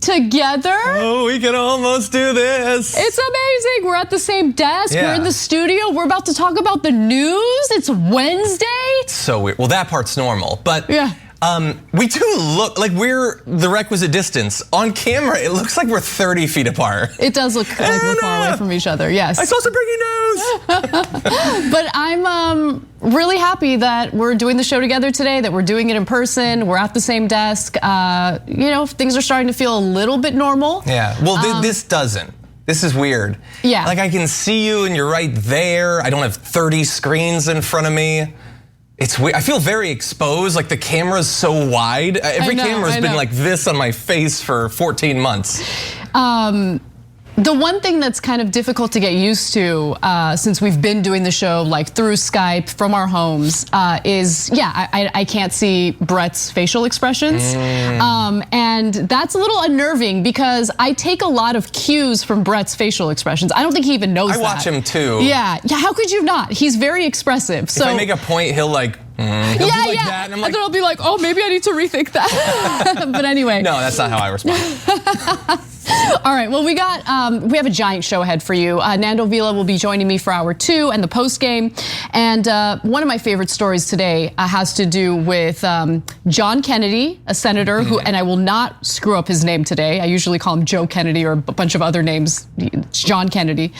Together. Oh, we can almost do this. It's amazing. We're at the same desk. Yeah. We're in the studio. We're about to talk about the news. It's Wednesday. It's so weird. Well, that part's normal, but yeah. We do look like we're the requisite distance. On camera, it looks like we're 30 feet apart. It does look like we're far away from each other, yes. I saw some breaking news. But I'm really happy that we're doing the show together today, that we're doing it in person. We're at the same desk. You know, things are starting to feel a little bit normal. Yeah, well, this doesn't. This is weird. Yeah. Like I can see you and you're right there. I don't have 30 screens in front of me. It's weird. I feel very exposed, like the camera's so wide. Every camera's been like this on my face for 14 months. The one thing that's kind of difficult to get used to since we've been doing the show like through Skype from our homes is, yeah, I can't see Brett's facial expressions. And that's a little unnerving because I take a lot of cues from Brett's facial expressions. I don't think he even knows that. I watch him too. Yeah, how could you not? He's very expressive. So if I make a point, he'll like, he'll do like that. And I'm like, and then I'll be like, oh, maybe I need to rethink that. But anyway. No, that's not how I respond. All right, well, we have a giant show ahead for you. Nando Vila will be joining me for hour 2 and the post game. And one of my favorite stories today has to do with John Kennedy, a senator who, and I will not screw up his name today. I usually call him Joe Kennedy or a bunch of other names. It's John Kennedy.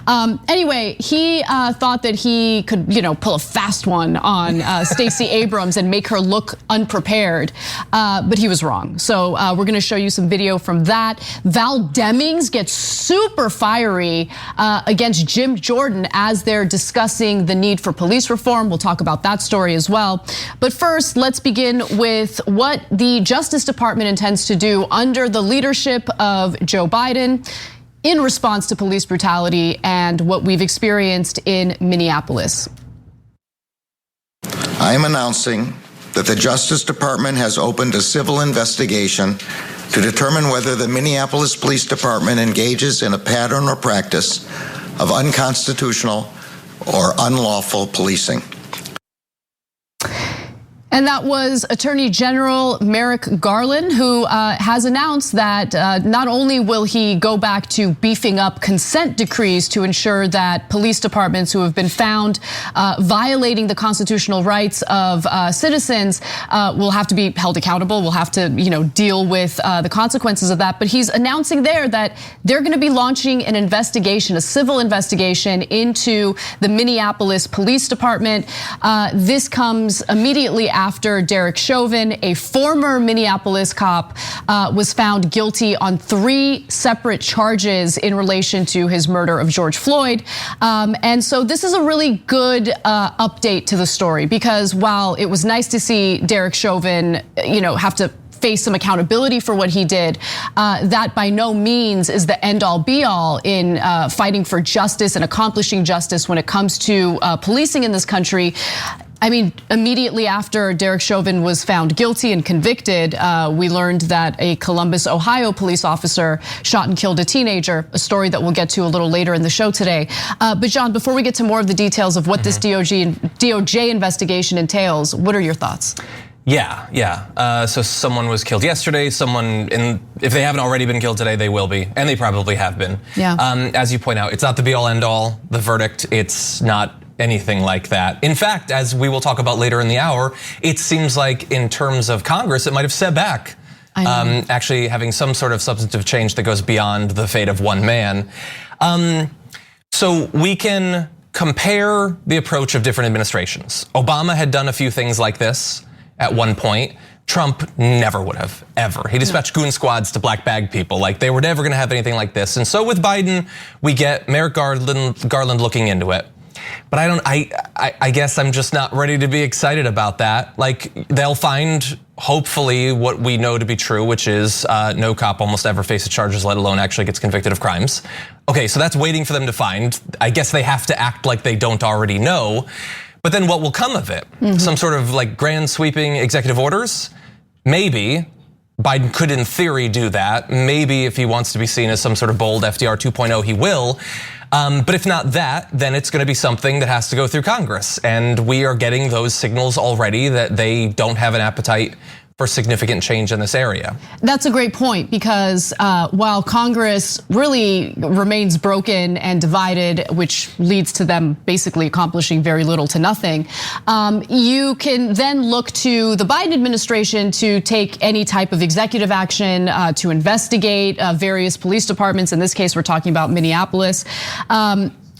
Anyway, he thought that he could, pull a fast one on Stacey Abrams and make her look unprepared, but he was wrong. So we're going to show you some video from that. Val Demings gets super fiery against Jim Jordan as they're discussing the need for police reform. We'll talk about that story as well. But first, let's begin with what the Justice Department intends to do under the leadership of Joe Biden in response to police brutality and what we've experienced in Minneapolis. I am announcing that the Justice Department has opened a civil investigation to determine whether the Minneapolis Police Department engages in a pattern or practice of unconstitutional or unlawful policing. And that was Attorney General Merrick Garland, who has announced that not only will he go back to beefing up consent decrees to ensure that police departments who have been found violating the constitutional rights of citizens will have to be held accountable, will have to deal with the consequences of that. But he's announcing there that they're going to be launching an investigation, a civil investigation into the Minneapolis Police Department. This comes immediately after Derek Chauvin, a former Minneapolis cop, was found guilty on 3 separate charges in relation to his murder of George Floyd. And so this is a really good update to the story, because while it was nice to see Derek Chauvin, have to face some accountability for what he did, that by no means is the end-all be-all in fighting for justice and accomplishing justice when it comes to policing in this country. I mean, immediately after Derek Chauvin was found guilty and convicted, we learned that a Columbus, Ohio police officer shot and killed a teenager, a story that we'll get to a little later in the show today. But John, before we get to more of the details of what this DOJ investigation entails, what are your thoughts? Yeah. So someone was killed yesterday. If they haven't already been killed today, they will be, and they probably have been. Yeah. As you point out, it's not the be-all end-all. The verdict, it's not anything like that. In fact, as we will talk about later in the hour, it seems like in terms of Congress, it might have set back. Actually having some sort of substantive change that goes beyond the fate of one man. So we can compare the approach of different administrations. Obama had done a few things like this at one point. Trump never would have, ever. He dispatched goon squads to black bag people. Like, they were never gonna have anything like this. And so with Biden, we get Merrick Garland looking into it. But I guess I'm just not ready to be excited about that. Like, they'll find, hopefully, what we know to be true, which is no cop almost ever faces charges, let alone actually gets convicted of crimes. Okay, so that's waiting for them to find. I guess they have to act like they don't already know. But then what will come of it? Some sort of like grand sweeping executive orders? Maybe. Biden could in theory do that. Maybe if he wants to be seen as some sort of bold FDR 2.0, he will. But if not that, then it's gonna be something that has to go through Congress. And we are getting those signals already that they don't have an appetite for significant change in this area. That's a great point, because while Congress really remains broken and divided, which leads to them basically accomplishing very little to nothing, you can then look to the Biden administration to take any type of executive action to investigate various police departments. In this case, we're talking about Minneapolis.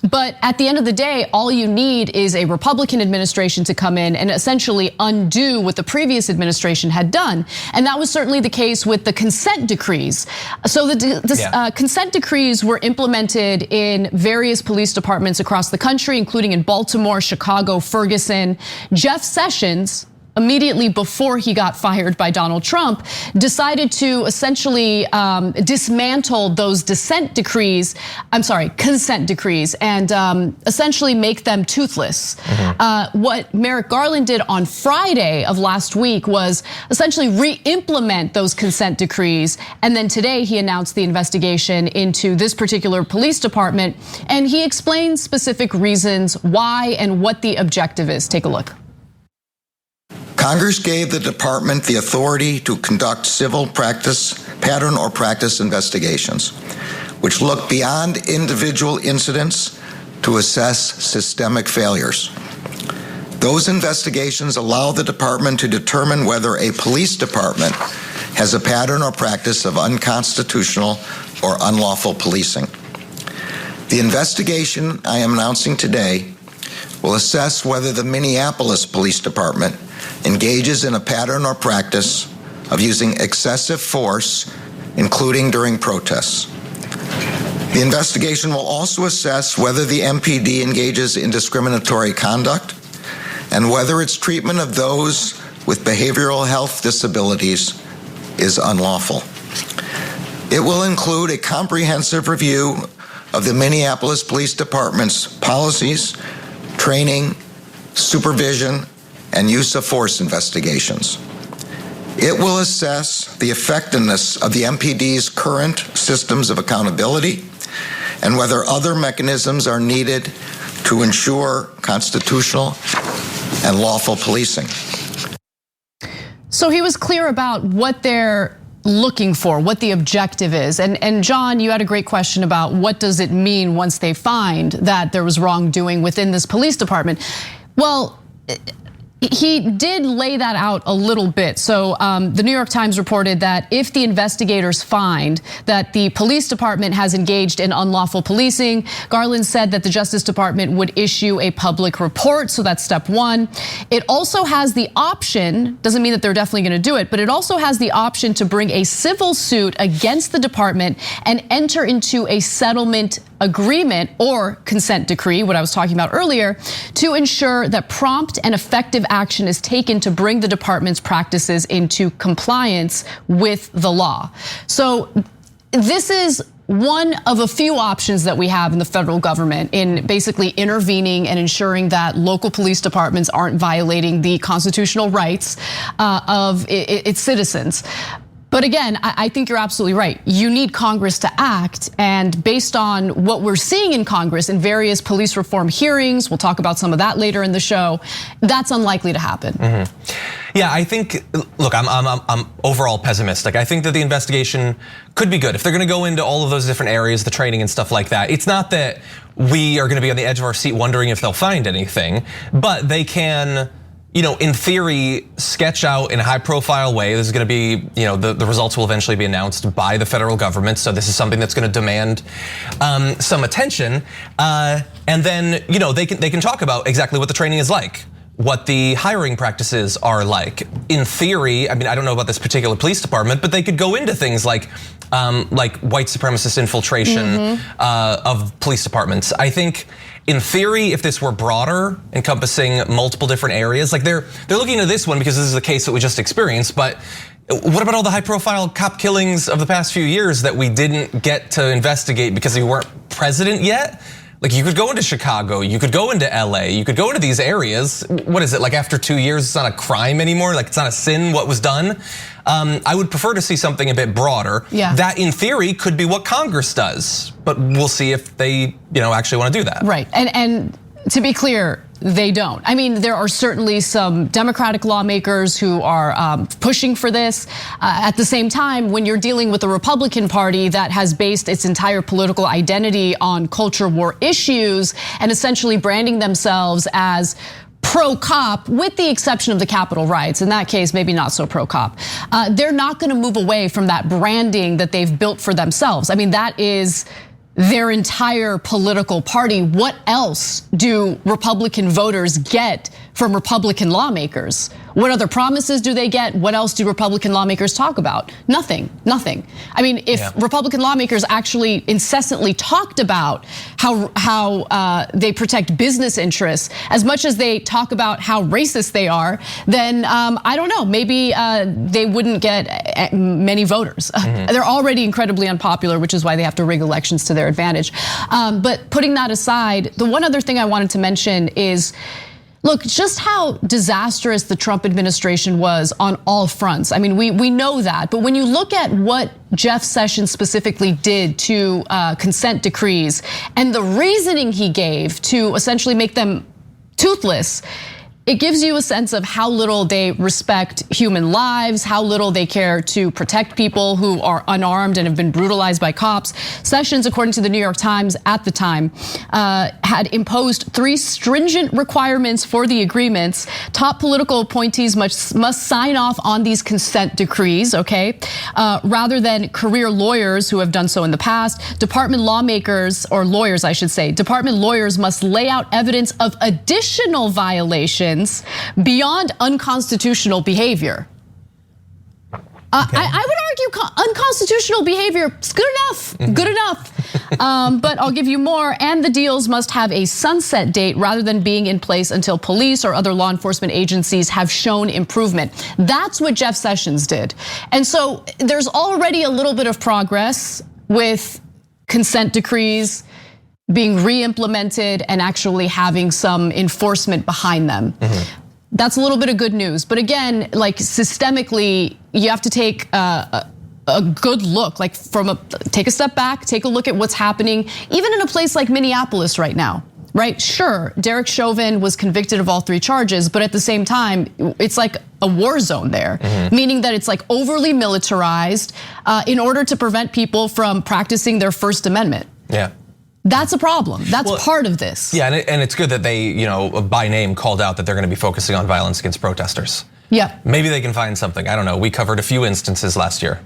But at the end of the day, all you need is a Republican administration to come in and essentially undo what the previous administration had done. And that was certainly the case with the consent decrees. So the consent decrees were implemented in various police departments across the country, including in Baltimore, Chicago, Ferguson. Jeff Sessions, immediately before he got fired by Donald Trump, decided to essentially dismantle those consent decrees and essentially make them toothless. What Merrick Garland did on Friday of last week was essentially re-implement those consent decrees. And then today he announced the investigation into this particular police department. And he explains specific reasons why and what the objective is. Take a look. Congress gave the department the authority to conduct civil pattern or practice investigations, which look beyond individual incidents to assess systemic failures. Those investigations allow the department to determine whether a police department has a pattern or practice of unconstitutional or unlawful policing. The investigation I am announcing today will assess whether the Minneapolis Police Department engages in a pattern or practice of using excessive force, including during protests. The investigation will also assess whether the MPD engages in discriminatory conduct and whether its treatment of those with behavioral health disabilities is unlawful. It will include a comprehensive review of the Minneapolis Police Department's policies, training, supervision, and use of force investigations. It will assess the effectiveness of the MPD's current systems of accountability and whether other mechanisms are needed to ensure constitutional and lawful policing. So he was clear about what they're looking for, what the objective is. And John, you had a great question about what does it mean once they find that there was wrongdoing within this police department. Well, he did lay that out a little bit. So the New York Times reported that if the investigators find that the police department has engaged in unlawful policing, Garland said that the Justice Department would issue a public report. So that's step one. It also has the option, doesn't mean that they're definitely going to do it, but it also has the option to bring a civil suit against the department and enter into a settlement agreement or consent decree, what I was talking about earlier, to ensure that prompt and effective action is taken to bring the department's practices into compliance with the law. So this is one of a few options that we have in the federal government in basically intervening and ensuring that local police departments aren't violating the constitutional rights of its citizens. But again, I think you're absolutely right. You need Congress to act, and based on what we're seeing in Congress in various police reform hearings, we'll talk about some of that later in the show, that's unlikely to happen. Yeah, I think, look, I'm overall pessimistic. I think that the investigation could be good. If they're gonna go into all of those different areas, the training and stuff like that, it's not that we are gonna be on the edge of our seat wondering if they'll find anything, but they can, in theory, sketch out in a high profile way. This is gonna be, the results will eventually be announced by the federal government. So this is something that's gonna demand some attention. And then, they can talk about exactly what the training is like. what the hiring practices are like. In theory, I mean, I don't know about this particular police department, but they could go into things like white supremacist infiltration of police departments. I think in theory, if this were broader, encompassing multiple different areas, like they're looking at this one because this is the case that we just experienced, but what about all the high-profile cop killings of the past few years that we didn't get to investigate because we weren't president yet? Like, you could go into Chicago, you could go into LA, you could go into these areas. What is it, like after 2 years, it's not a crime anymore? Like, it's not a sin what was done? I would prefer to see something a bit broader. Yeah. That in theory could be what Congress does, but we'll see if they actually want to do that. Right, and to be clear, they don't. I mean, there are certainly some Democratic lawmakers who are pushing for this. At the same time, when you're dealing with a Republican Party that has based its entire political identity on culture war issues and essentially branding themselves as pro-cop, with the exception of the Capitol riots, in that case, maybe not so pro-cop, they're not gonna move away from that branding that they've built for themselves. I mean, that is their entire political party. What else do Republican voters get from Republican lawmakers? What other promises do they get? What else do Republican lawmakers talk about? Nothing. I mean, if Republican lawmakers actually incessantly talked about how they protect business interests as much as they talk about how racist they are, then I don't know, maybe they wouldn't get many voters. They're already incredibly unpopular, which is why they have to rig elections to their advantage. But putting that aside, the one other thing I wanted to mention is, look, just how disastrous the Trump administration was on all fronts. I mean, we know that, but when you look at what Jeff Sessions specifically did to consent decrees and the reasoning he gave to essentially make them toothless, it gives you a sense of how little they respect human lives, how little they care to protect people who are unarmed and have been brutalized by cops. Sessions, according to the New York Times at the time, had imposed 3 stringent requirements for the agreements. Top political appointees must sign off on these consent decrees, okay? Rather than career lawyers who have done so in the past. Department lawmakers, or lawyers I should say, department lawyers must lay out evidence of additional violations beyond unconstitutional behavior. I would argue unconstitutional behavior is good enough, but I'll give you more. And the deals must have a sunset date rather than being in place until police or other law enforcement agencies have shown improvement. That's what Jeff Sessions did. And so there's already a little bit of progress with consent decrees being re-implemented and actually having some enforcement behind them. That's a little bit of good news. But again, like systemically, you have to take a good look, like take a step back, take a look at what's happening, even in a place like Minneapolis right now, right? Sure, Derek Chauvin was convicted of all 3 charges, but at the same time, it's like a war zone there, meaning that it's like overly militarized in order to prevent people from practicing their First Amendment. Yeah. That's a problem. That's part of this. Yeah, and it's good that they, by name called out that they're going to be focusing on violence against protesters. Yeah. Maybe they can find something. I don't know. We covered a few instances last year.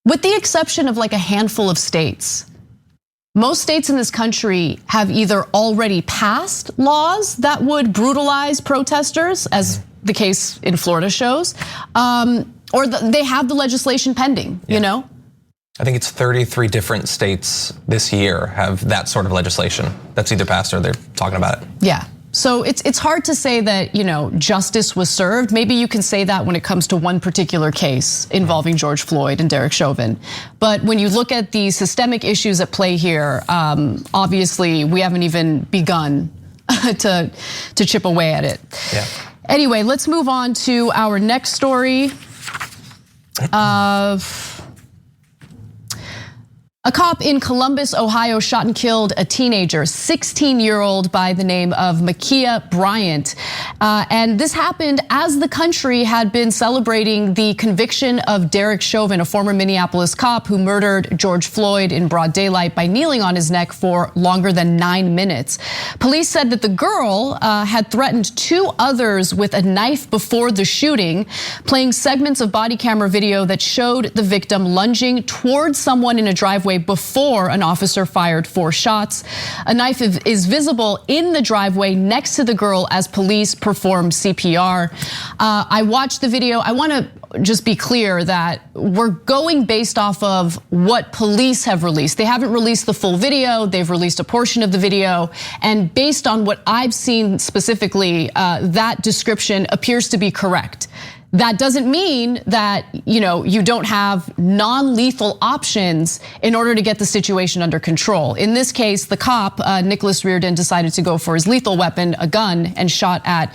With the exception of like a handful of states, most states in this country have either already passed laws that would brutalize protesters, as the case in Florida shows, or they have the legislation pending, you know? I think it's 33 different states this year have that sort of legislation that's either passed or they're talking about it. Yeah, so it's hard to say that, justice was served. Maybe you can say that when it comes to one particular case involving George Floyd and Derek Chauvin. But when you look at the systemic issues at play here, obviously we haven't even begun to chip away at it. Yeah. Anyway, let's move on to our next story. A cop in Columbus, Ohio shot and killed a teenager, 16-year-old by the name of Ma'Khia Bryant. And this happened as the country had been celebrating the conviction of Derek Chauvin, a former Minneapolis cop who murdered George Floyd in broad daylight by kneeling on his neck for longer than 9 minutes. Police said that the girl had threatened 2 others with a knife before the shooting, playing segments of body camera video that showed the victim lunging towards someone in a driveway driveway before an officer fired 4 shots. A knife is visible in the driveway next to the girl as police perform CPR. I watched the video. I want to just be clear that we're going based off of what police have released. They haven't released the full video. They've released a portion of the video. And based on what I've seen specifically, that description appears to be correct. That doesn't mean that you don't have non-lethal options in order to get the situation under control. In this case, the cop, Nicholas Reardon, decided to go for his lethal weapon, a gun, and shot at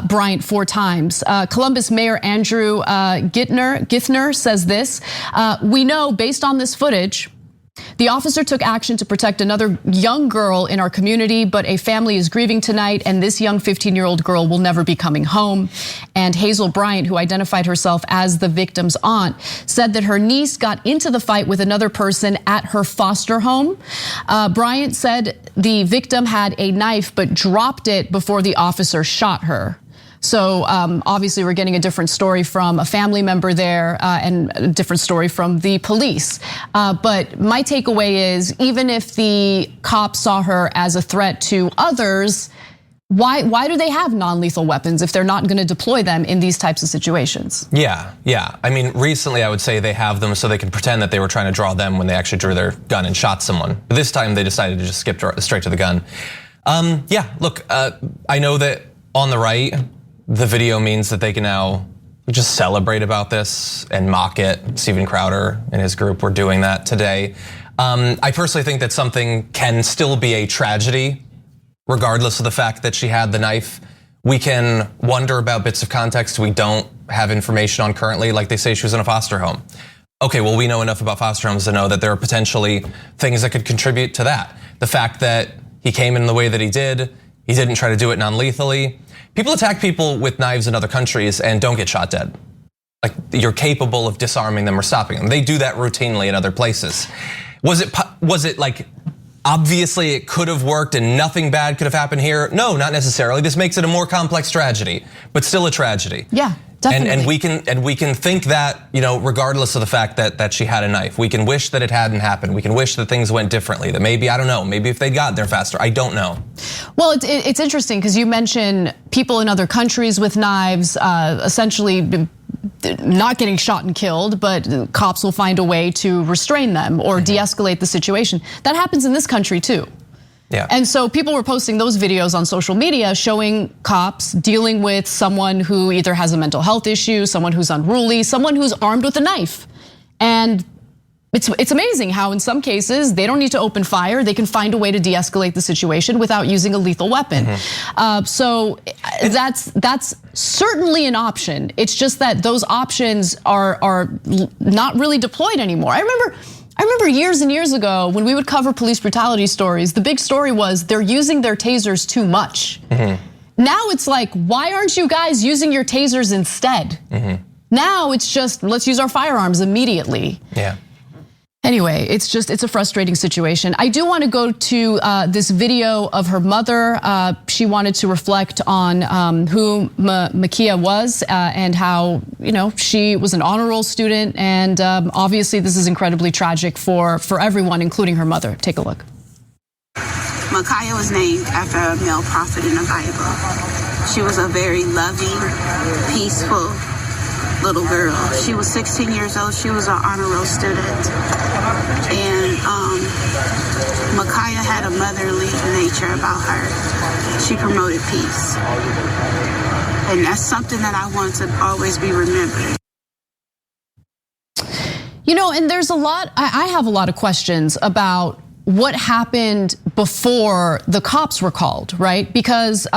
Bryant 4 times. Columbus Mayor Andrew Githner says this: "We know based on this footage, the officer took action to protect another young girl in our community, but a family is grieving tonight, and this young 15-year-old girl will never be coming home." And Hazel Bryant, who identified herself as the victim's aunt, said that her niece got into the fight with another person at her foster home. Bryant said the victim had a knife but dropped it before the officer shot her. So obviously we're getting a different story from a family member there and a different story from the police. But my takeaway is, even if the cops saw her as a threat to others, why do they have non-lethal weapons if they're not going to deploy them in these types of situations? Yeah. I mean, recently I would say they have them so they can pretend that they were trying to draw them when they actually drew their gun and shot someone. But this time they decided to just skip straight to the gun. Yeah, look, I know that on the right, the video means that they can now just celebrate about this and mock it. Steven Crowder and his group were doing that today. I personally think that something can still be a tragedy, regardless of the fact that she had the knife. We can wonder about bits of context we don't have information on currently, like they say she was in a foster home. Okay, well, we know enough about foster homes to know that there are potentially things that could contribute to that. The fact that he came in the way that he didn't try to do it non-lethally. People attack people with knives in other countries and don't get shot dead. Like, you're capable of disarming them or stopping them. They do that routinely in other places. Was it like, obviously it could have worked and nothing bad could have happened here? No, not necessarily. This makes it a more complex tragedy, but still a tragedy. Yeah, definitely. And we can think that, regardless of the fact that she had a knife, we can wish that it hadn't happened. We can wish that things went differently, that maybe, I don't know, maybe if they got there faster, I don't know. Well, it's interesting because you mention people in other countries with knives, essentially not getting shot and killed, but cops will find a way to restrain them or de-escalate the situation. That happens in this country too. Yeah. And so people were posting those videos on social media showing cops dealing with someone who either has a mental health issue, someone who's unruly, someone who's armed with a knife. And it's amazing how in some cases they don't need to open fire. They can find a way to de-escalate the situation without using a lethal weapon. So that's certainly an option. It's just that those options are not really deployed anymore. I remember years and years ago when we would cover police brutality stories, the big story was they're using their tasers too much. Now it's like, why aren't you guys using your tasers instead? Now it's just, let's use our firearms immediately. Yeah. Anyway, it's a frustrating situation. I do want to go to this video of her mother. She wanted to reflect on who Makia was and how she was an honor roll student, and obviously this is incredibly tragic for everyone, including her mother. Take a look. Makia was named after a male prophet in the Bible. She was a very loving, peaceful little girl. She was 16 years old. She was an honor roll student. And Makia had a motherly nature about her. She promoted peace. And that's something that I want to always be remembered. And there's I have a lot of questions about what happened before the cops were called, right? Because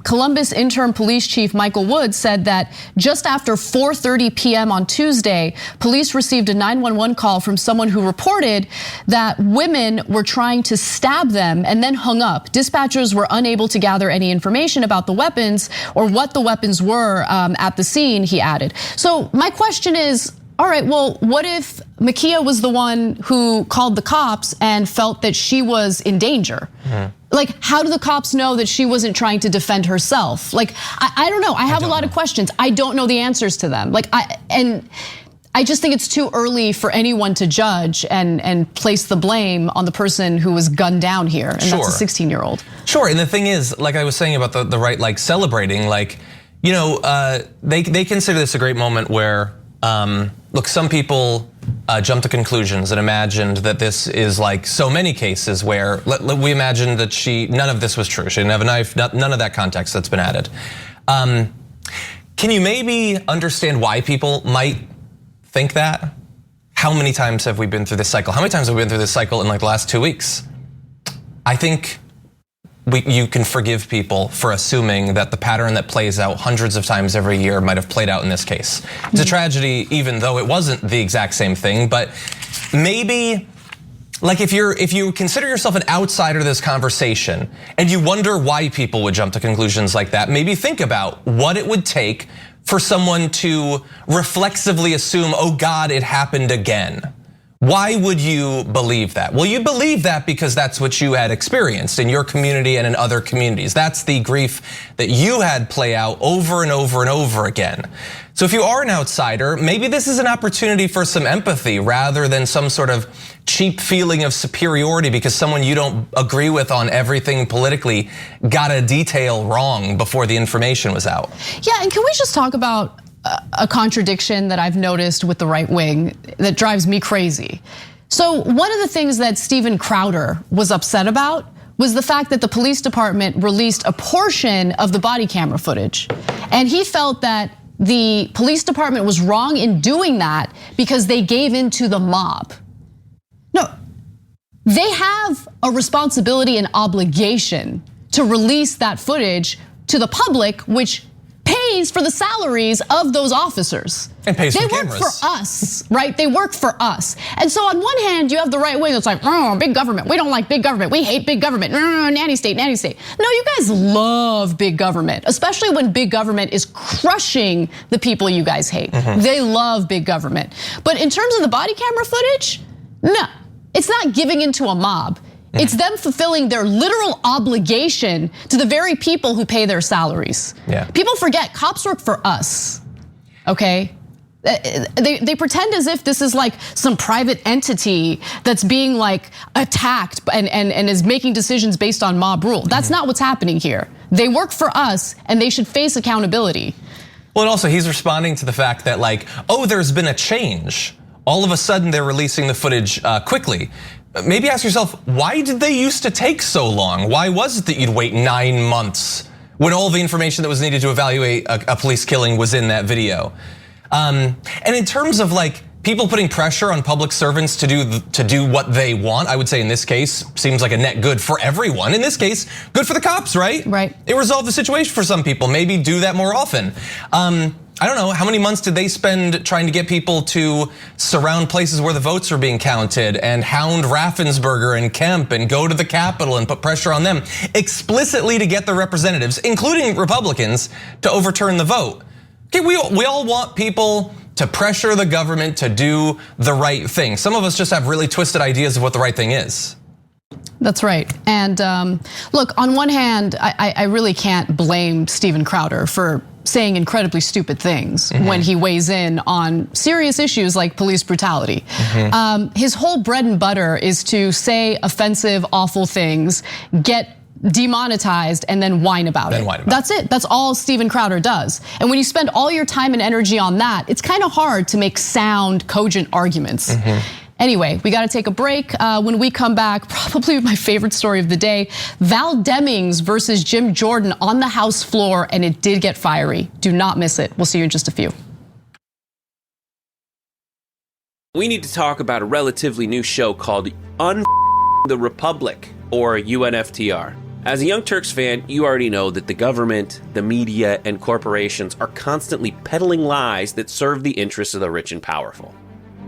Columbus interim police chief Michael Woods said that just after 4:30 p.m. on Tuesday, police received a 911 call from someone who reported that women were trying to stab them and then hung up. Dispatchers were unable to gather any information about the weapons or what the weapons were at the scene, he added. So my question is, all right, well, what if Makia was the one who called the cops and felt that she was in danger? Like, how do the cops know that she wasn't trying to defend herself? Like, I don't know. I have a lot of questions. I don't know the answers to them. I just think it's too early for anyone to judge and place the blame on the person who was gunned down here, and that's a 16-year-old. Sure, and the thing is, like I was saying about the right, like celebrating, like, you know, they consider this a great moment where, look, some people jump to conclusions and imagined that this is like so many cases where we imagined that none of this was true. She didn't have a knife, none of that context that's been added. Can you maybe understand why people might think that? How many times have we been through this cycle? How many times have we been through this cycle in like the last 2 weeks? I think you can forgive people for assuming that the pattern that plays out hundreds of times every year might have played out in this case. It's a tragedy, even though it wasn't the exact same thing, but maybe, like if you consider yourself an outsider to this conversation and you wonder why people would jump to conclusions like that, maybe think about what it would take for someone to reflexively assume, oh God, it happened again. Why would you believe that? Well, you believe that because that's what you had experienced in your community and in other communities. That's the grief that you had play out over and over and over again. So if you are an outsider, maybe this is an opportunity for some empathy rather than some sort of cheap feeling of superiority because someone you don't agree with on everything politically got a detail wrong before the information was out. Yeah, and can we just talk about a contradiction that I've noticed with the right wing that drives me crazy? So one of the things that Steven Crowder was upset about was the fact that the police department released a portion of the body camera footage. And he felt that the police department was wrong in doing that because they gave in to the mob. No, they have a responsibility and obligation to release that footage to the public, which pays for the salaries of those officers. And pays for cameras. They work for us, right? They work for us. And so on one hand, you have the right wing that's like, oh, big government. We don't like big government. We hate big government. Nanny state, nanny state. No, you guys love big government, especially when big government is crushing the people you guys hate. They love big government. But in terms of the body camera footage, no, it's not giving into a mob. It's them fulfilling their literal obligation to the very people who pay their salaries. Yeah. People forget cops work for us, okay? They pretend as if this is like some private entity that's being like attacked and is making decisions based on mob rule. That's not what's happening here. They work for us and they should face accountability. Well, and also he's responding to the fact that like, oh, there's been a change. All of a sudden they're releasing the footage quickly. Maybe ask yourself, why did they used to take so long? Why was it that you'd wait 9 months when all the information that was needed to evaluate a police killing was in that video? And in terms of like people putting pressure on public servants to do what they want, I would say in this case seems like a net good for everyone. In this case, good for the cops, right? Right. It resolved the situation for some people. Maybe do that more often. I don't know, how many months did they spend trying to get people to surround places where the votes are being counted and hound Raffensperger and Kemp and go to the Capitol and put pressure on them explicitly to get their representatives, including Republicans, to overturn the vote? Okay, we all want people to pressure the government to do the right thing. Some of us just have really twisted ideas of what the right thing is. That's right. And look, on one hand, I really can't blame Steven Crowder for saying incredibly stupid things when he weighs in on serious issues like police brutality. His whole bread and butter is to say offensive, awful things, get demonetized, and then whine about it. That's it. That's all Steven Crowder does. And when you spend all your time and energy on that, it's kind of hard to make sound, cogent arguments. Anyway, we got to take a break. When we come back, probably my favorite story of the day, Val Demings versus Jim Jordan on the House floor, and it did get fiery. Do not miss it. We'll see you in just a few. We need to talk about a relatively new show called the Republic, or UNFTR. As a Young Turks fan, you already know that the government, the media, and corporations are constantly peddling lies that serve the interests of the rich and powerful.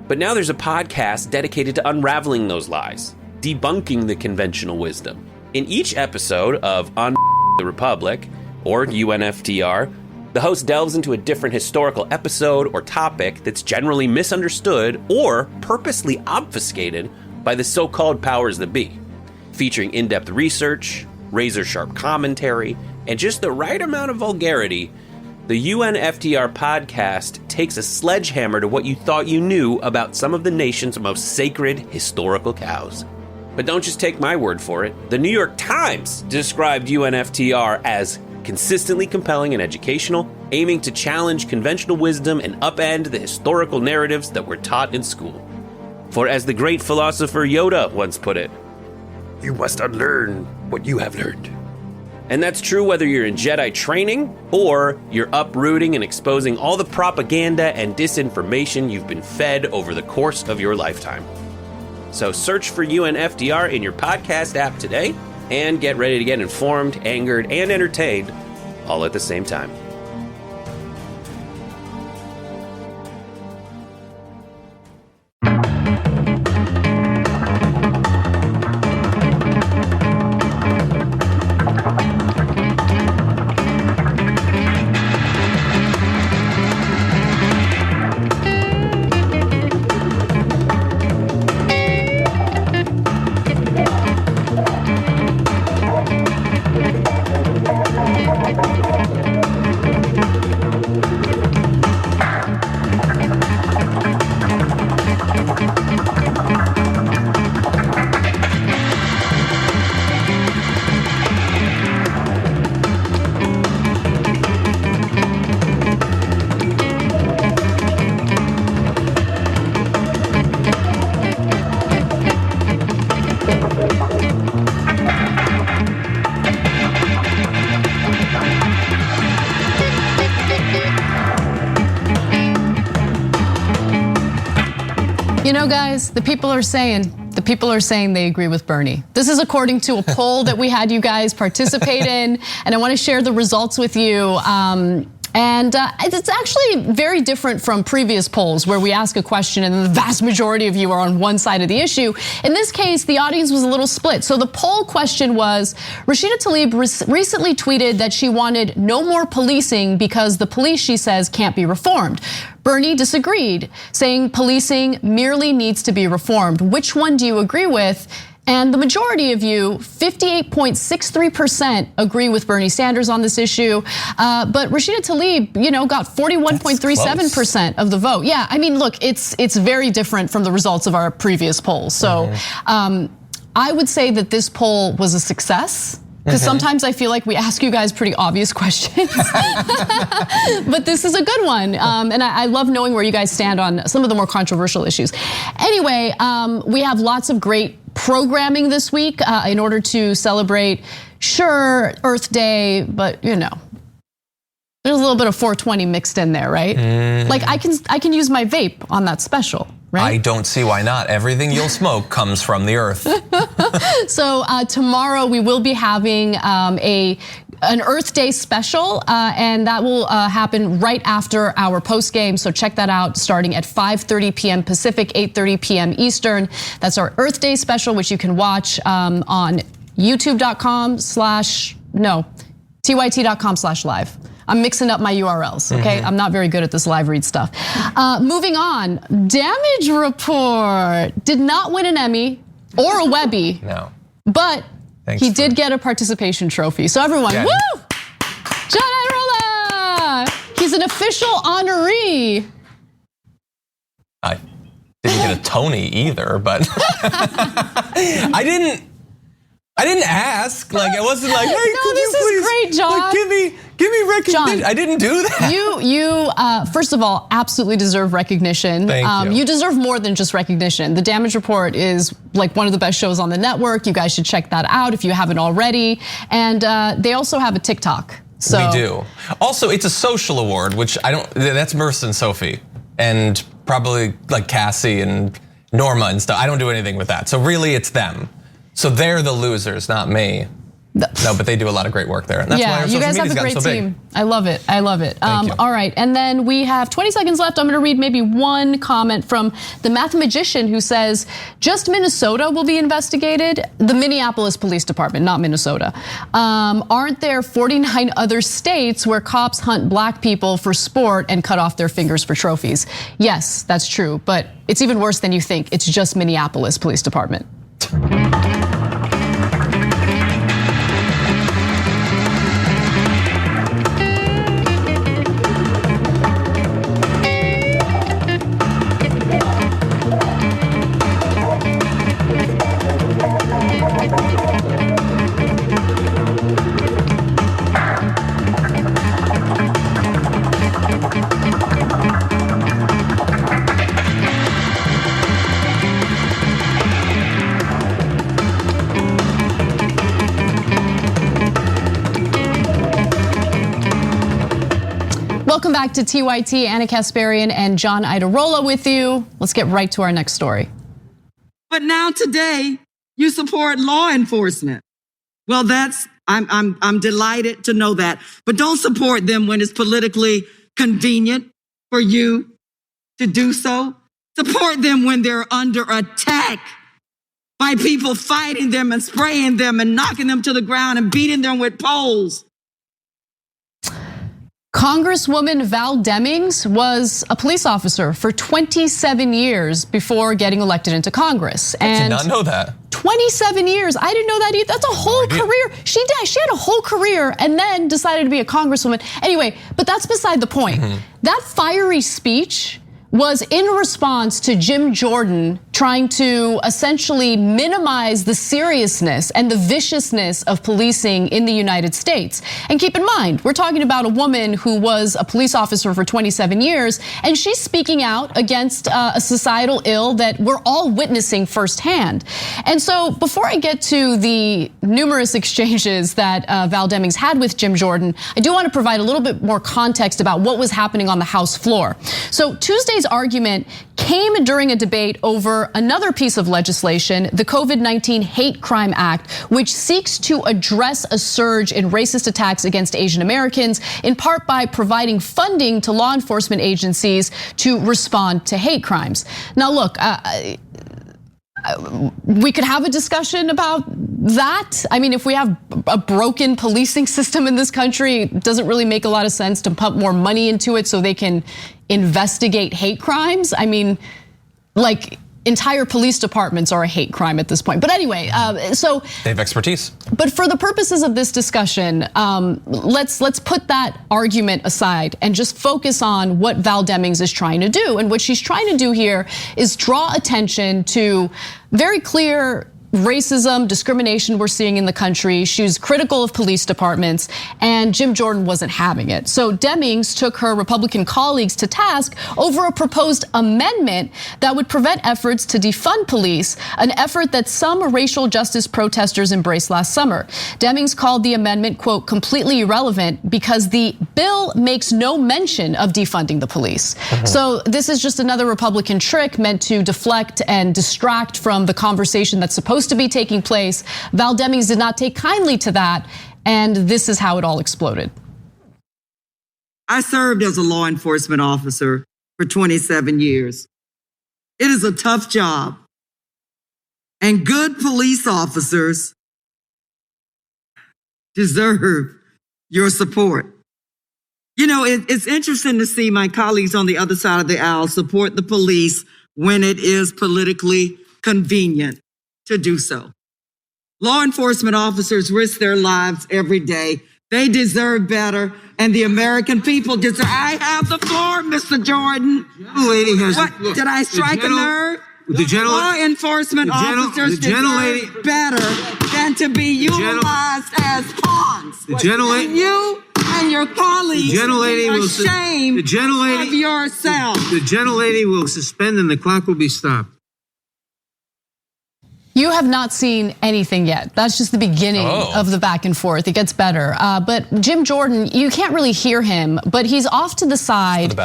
But now there's a podcast dedicated to unraveling those lies, debunking the conventional wisdom. In each episode of the Republic, or UNFTR, the host delves into a different historical episode or topic that's generally misunderstood or purposely obfuscated by the so-called powers that be, featuring in-depth research, razor-sharp commentary, and just the right amount of vulgarity The UNFTR podcast takes a sledgehammer to what you thought you knew about some of the nation's most sacred historical cows. But don't just take my word for it. The New York Times described UNFTR as consistently compelling and educational, aiming to challenge conventional wisdom and upend the historical narratives that were taught in school. For as the great philosopher Yoda once put it, you must unlearn what you have learned. And that's true whether you're in Jedi training or you're uprooting and exposing all the propaganda and disinformation you've been fed over the course of your lifetime. So search for UNFDR in your podcast app today and get ready to get informed, angered, and entertained all at the same time. You know, guys, the people are saying they agree with Bernie. This is according to a poll that we had you guys participate in, and I want to share the results with you. And it's actually very different from previous polls where we ask a question and the vast majority of you are on one side of the issue. In this case, the audience was a little split. So the poll question was, Rashida Tlaib recently tweeted that she wanted no more policing because the police, she says, can't be reformed. Bernie disagreed, saying policing merely needs to be reformed. Which one do you agree with? And the majority of you, 58.63%, agree with Bernie Sanders on this issue. But Rashida Tlaib, got 41.37% of the vote. Yeah, I mean, look, it's very different from the results of our previous polls. So I would say that this poll was a success. Because sometimes I feel like we ask you guys pretty obvious questions. But this is a good one. And I love knowing where you guys stand on some of the more controversial issues. Anyway, we have lots of great programming this week in order to celebrate, sure, Earth Day, but there's a little bit of 420 mixed in there, right? Like I can use my vape on that special. Right? I don't see why not. Everything you'll smoke comes from the earth. So tomorrow we will be having an Earth Day special, and that will happen right after our post game. So check that out, starting at 5:30 p.m. Pacific, 8:30 p.m. Eastern. That's our Earth Day special, which you can watch on tyt.com/live. I'm mixing up my URLs, okay? I'm not very good at this live read stuff. Moving on, Damage Report did not win an Emmy or a Webby. No. But he did get a participation trophy. So everyone, woo! John Irola! He's an official honoree. I didn't get a Tony either, but I didn't ask. Like I wasn't like, hey, could you please? Great, John. Like, give me recognition. John, I didn't do that. You first of all, absolutely deserve recognition. Thank you. You deserve more than just recognition. The Damage Report is like one of the best shows on the network. You guys should check that out if you haven't already. And they also have a TikTok. So we do. Also, it's a social award, which that's Merce and Sophie, and probably like Cassie and Norma and stuff. I don't do anything with that. So really, it's them. So they're the losers, not me. No, but they do a lot of great work there. And that's why our you guys have a great team. I love it. I love it. All right, and then we have 20 seconds left. I'm going to read maybe one comment from the Mathemagician who says, just Minnesota will be investigated? The Minneapolis Police Department, not Minnesota. Aren't there 49 other states where cops hunt black people for sport and cut off their fingers for trophies? Yes, that's true, but it's even worse than you think. It's just Minneapolis Police Department. Welcome back to TYT. Anna Kasparian and John Idarola with you. Let's get right to our next story. But now today, you support law enforcement. Well, I'm delighted to know that. But don't support them when it's politically convenient for you to do so. Support them when they're under attack by people fighting them and spraying them and knocking them to the ground and beating them with poles. Congresswoman Val Demings was a police officer for 27 years before getting elected into Congress. I did not know that. 27 years. I didn't know that either. That's a whole career. She did. She had a whole career and then decided to be a congresswoman. Anyway, but that's beside the point. That fiery speech was in response to Jim Jordan trying to essentially minimize the seriousness and the viciousness of policing in the United States. And keep in mind, we're talking about a woman who was a police officer for 27 years, and she's speaking out against a societal ill that we're all witnessing firsthand. And so before I get to the numerous exchanges that Val Demings had with Jim Jordan, I do want to provide a little bit more context about what was happening on the House floor. So Tuesday's argument came during a debate over another piece of legislation, the COVID-19 Hate Crime Act, which seeks to address a surge in racist attacks against Asian Americans, in part by providing funding to law enforcement agencies to respond to hate crimes. Now, look, we could have a discussion about that. I mean, if we have a broken policing system in this country, it doesn't really make a lot of sense to pump more money into it so they can investigate hate crimes. I mean, like entire police departments are a hate crime at this point. But anyway, so they have expertise. But for the purposes of this discussion, let's put that argument aside and just focus on what Val Demings is trying to do. And what she's trying to do here is draw attention to very clear racism, discrimination we're seeing in the country. She's critical of police departments, and Jim Jordan wasn't having it. So Demings took her Republican colleagues to task over a proposed amendment that would prevent efforts to defund police, an effort that some racial justice protesters embraced last summer. Demings called the amendment, quote, completely irrelevant because the bill makes no mention of defunding the police. So this is just another Republican trick meant to deflect and distract from the conversation that's supposed to be taking place. Val Demings did not take kindly to that, and this is how it all exploded. I served as a law enforcement officer for 27 years. It is a tough job, and good police officers deserve your support. You know, it's interesting to see my colleagues on the other side of the aisle support the police when it is politically convenient to do so. Law enforcement officers risk their lives every day. They deserve better, and the American people deserve. I have the floor, Mr. Jordan. Lady has What, did I strike a nerve? Law enforcement officers deserve better than to be utilized as pawns. You and your colleagues are ashamed of yourself. The gentlelady will suspend and the clock will be stopped. You have not seen anything yet. That's just the beginning of the back and forth. It gets better. But Jim Jordan, you can't really hear him, but he's off to the side,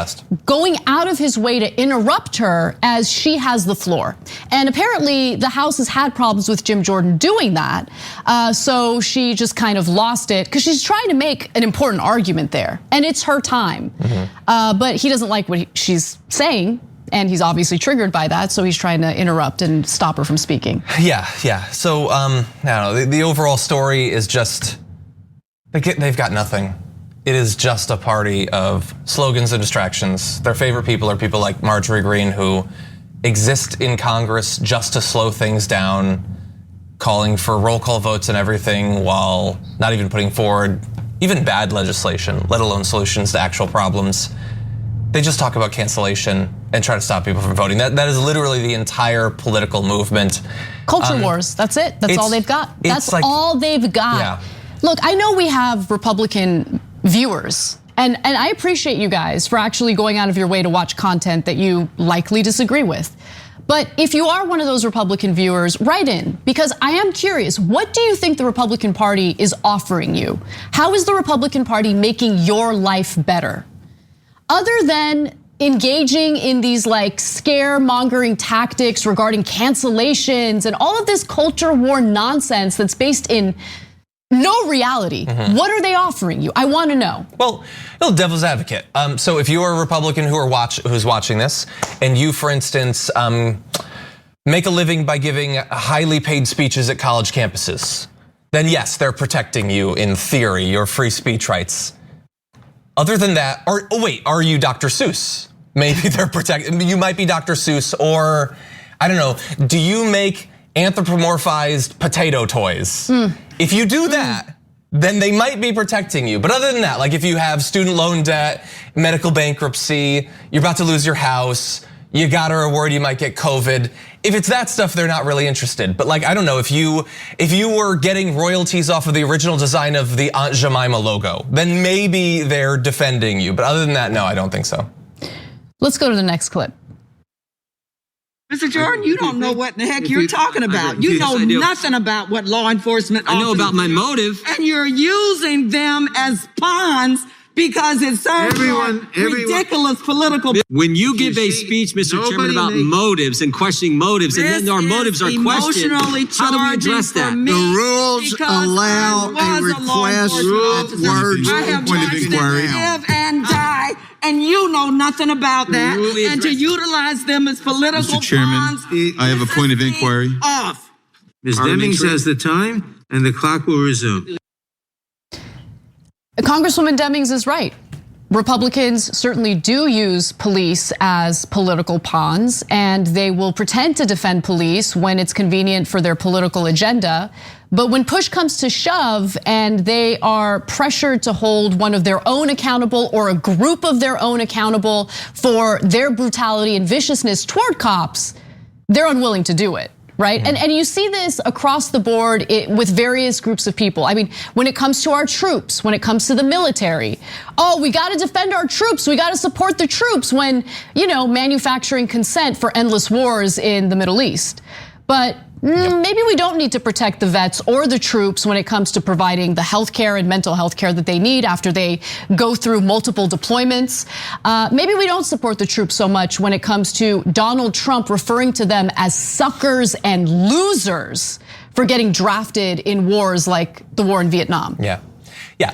going out of his way to interrupt her as she has the floor. And apparently the House has had problems with Jim Jordan doing that. So she just kind of lost it because she's trying to make an important argument there. And it's her time. But he doesn't like what she's saying. And he's obviously triggered by that, so he's trying to interrupt and stop her from speaking. Yeah. So I don't know. The overall story is just they've got nothing. It is just a party of slogans and distractions. Their favorite people are people like Marjorie Greene, who exist in Congress just to slow things down, calling for roll call votes and everything, while not even putting forward even bad legislation, let alone solutions to actual problems. They just talk about cancellation and try to stop people from voting. That is literally the entire political movement. Culture wars, that's it. That's all they've got. That's like, all they've got. Yeah. Look, I know we have Republican viewers, and I appreciate you guys for actually going out of your way to watch content that you likely disagree with. But if you are one of those Republican viewers, write in, because I am curious, what do you think the Republican Party is offering you? How is the Republican Party making your life better? other than engaging in these like scaremongering tactics regarding cancellations and all of this culture war nonsense that's based in no reality. What are they offering you? I want to know. Well, devil's advocate. So if you are a Republican who's watching this, and you, for instance, make a living by giving highly paid speeches at college campuses, then yes, they're protecting you in theory, your free speech rights. Other than that, are you Dr. Seuss? Maybe they're protecting, you might be Dr. Seuss, or I don't know, do you make anthropomorphized potato toys? If you do that, then they might be protecting you. But other than that, like if you have student loan debt, medical bankruptcy, you're about to lose your house, you got a reward, you might get COVID. If it's that stuff, they're not really interested. But like, I don't know, if you were getting royalties off of the original design of the Aunt Jemima logo, then maybe they're defending you. But other than that, no, I don't think so. Let's go to the next clip. Mr. Jordan, you don't know what the heck you're talking about. You know nothing about what law enforcement I know about my motive. And you're using them as pawns because it serves ridiculous political. When you give a speech, Mr. Chairman, about motives and questioning motives, and then our motives are questioned, how do we address that? The rules allow a request of words of point of inquiry. Live and die. And you know nothing about that. And to utilize them as political Mr. Chairman, bonds, I have a point of inquiry. Off. Ms. Demings has the time, and the clock will resume. Congresswoman Demings is right. Republicans certainly do use police as political pawns, and they will pretend to defend police when it's convenient for their political agenda. But when push comes to shove and they are pressured to hold one of their own accountable or a group of their own accountable for their brutality and viciousness toward cops, they're unwilling to do it. Right? And you see this across the board with various groups of people. I mean, when it comes to our troops, when it comes to the military, we got to defend our troops. We got to support the troops when, manufacturing consent for endless wars in the Middle East. But maybe we don't need to protect the vets or the troops when it comes to providing the health care and mental health care that they need after they go through multiple deployments. Maybe we don't support the troops so much when it comes to Donald Trump referring to them as suckers and losers for getting drafted in wars like the war in Vietnam. Yeah,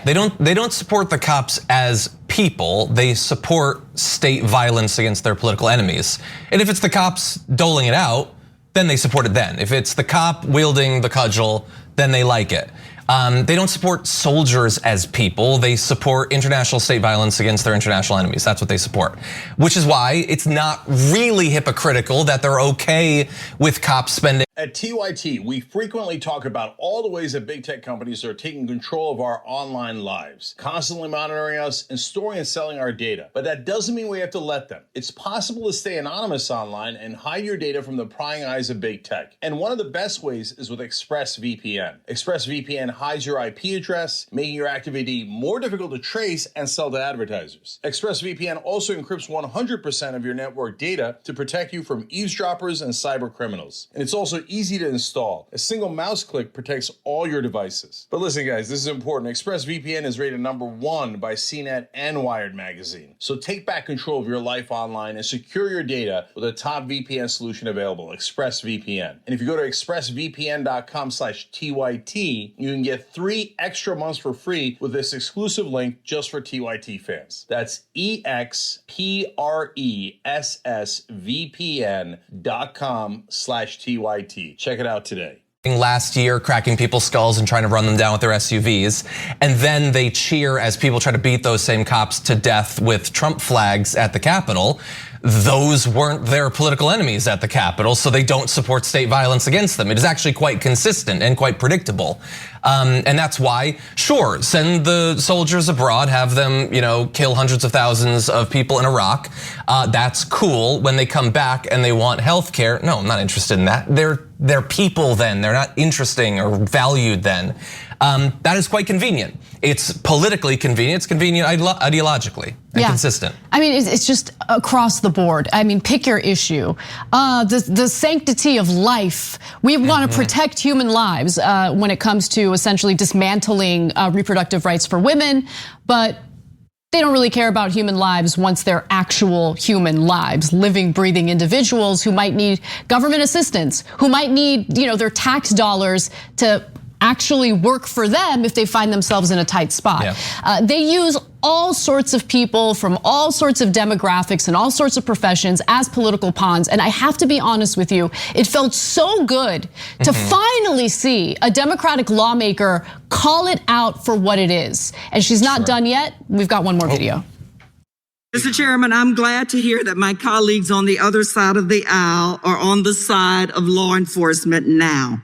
they don't support the cops as people. They support state violence against their political enemies. And if it's the cops doling it out, then they support it then. If it's the cop wielding the cudgel, then they like it. They don't support soldiers as people. They support international state violence against their international enemies. That's what they support. Which is why it's not really hypocritical that they're okay with cops spending. At TYT, we frequently talk about all the ways that big tech companies are taking control of our online lives, constantly monitoring us and storing and selling our data. But that doesn't mean we have to let them. It's possible to stay anonymous online and hide your data from the prying eyes of big tech. And one of the best ways is with ExpressVPN. ExpressVPN hides your IP address, making your activity more difficult to trace and sell to advertisers. ExpressVPN also encrypts 100% of your network data to protect you from eavesdroppers and cyber criminals. And it's also easy to install. A single mouse click protects all your devices. But listen, guys, this is important. ExpressVPN is rated #1 by CNET and Wired magazine. So take back control of your life online and secure your data with a top VPN solution available, ExpressVPN. And if you go to expressvpn.com/TYT, you can get 3 extra months for free with this exclusive link just for TYT fans. That's expressvpn.com/TYT. Check it out today. Last year, cracking people's skulls and trying to run them down with their SUVs. And then they cheer as people try to beat those same cops to death with Trump flags at the Capitol. Those weren't their political enemies at the Capitol, so they don't support state violence against them. It is actually quite consistent and quite predictable. And that's why, sure, send the soldiers abroad, have them, kill hundreds of thousands of people in Iraq. That's cool. When they come back and they want health care, no, I'm not interested in that. They're people then. They're not interesting or valued then. That is quite convenient. It's politically convenient. It's convenient ideologically and consistent. I mean, it's just across the board. I mean, pick your issue. The sanctity of life. We want to protect human lives when it comes to essentially dismantling reproductive rights for women. But they don't really care about human lives once they're actual human lives, living, breathing individuals who might need government assistance, who might need, their tax dollars to actually work for them if they find themselves in a tight spot. Yeah. They use all sorts of people from all sorts of demographics and all sorts of professions as political pawns. And I have to be honest with you, it felt so good to finally see a Democratic lawmaker call it out for what it is. And she's not done yet. We've got one more video. Mr. Chairman, I'm glad to hear that my colleagues on the other side of the aisle are on the side of law enforcement now.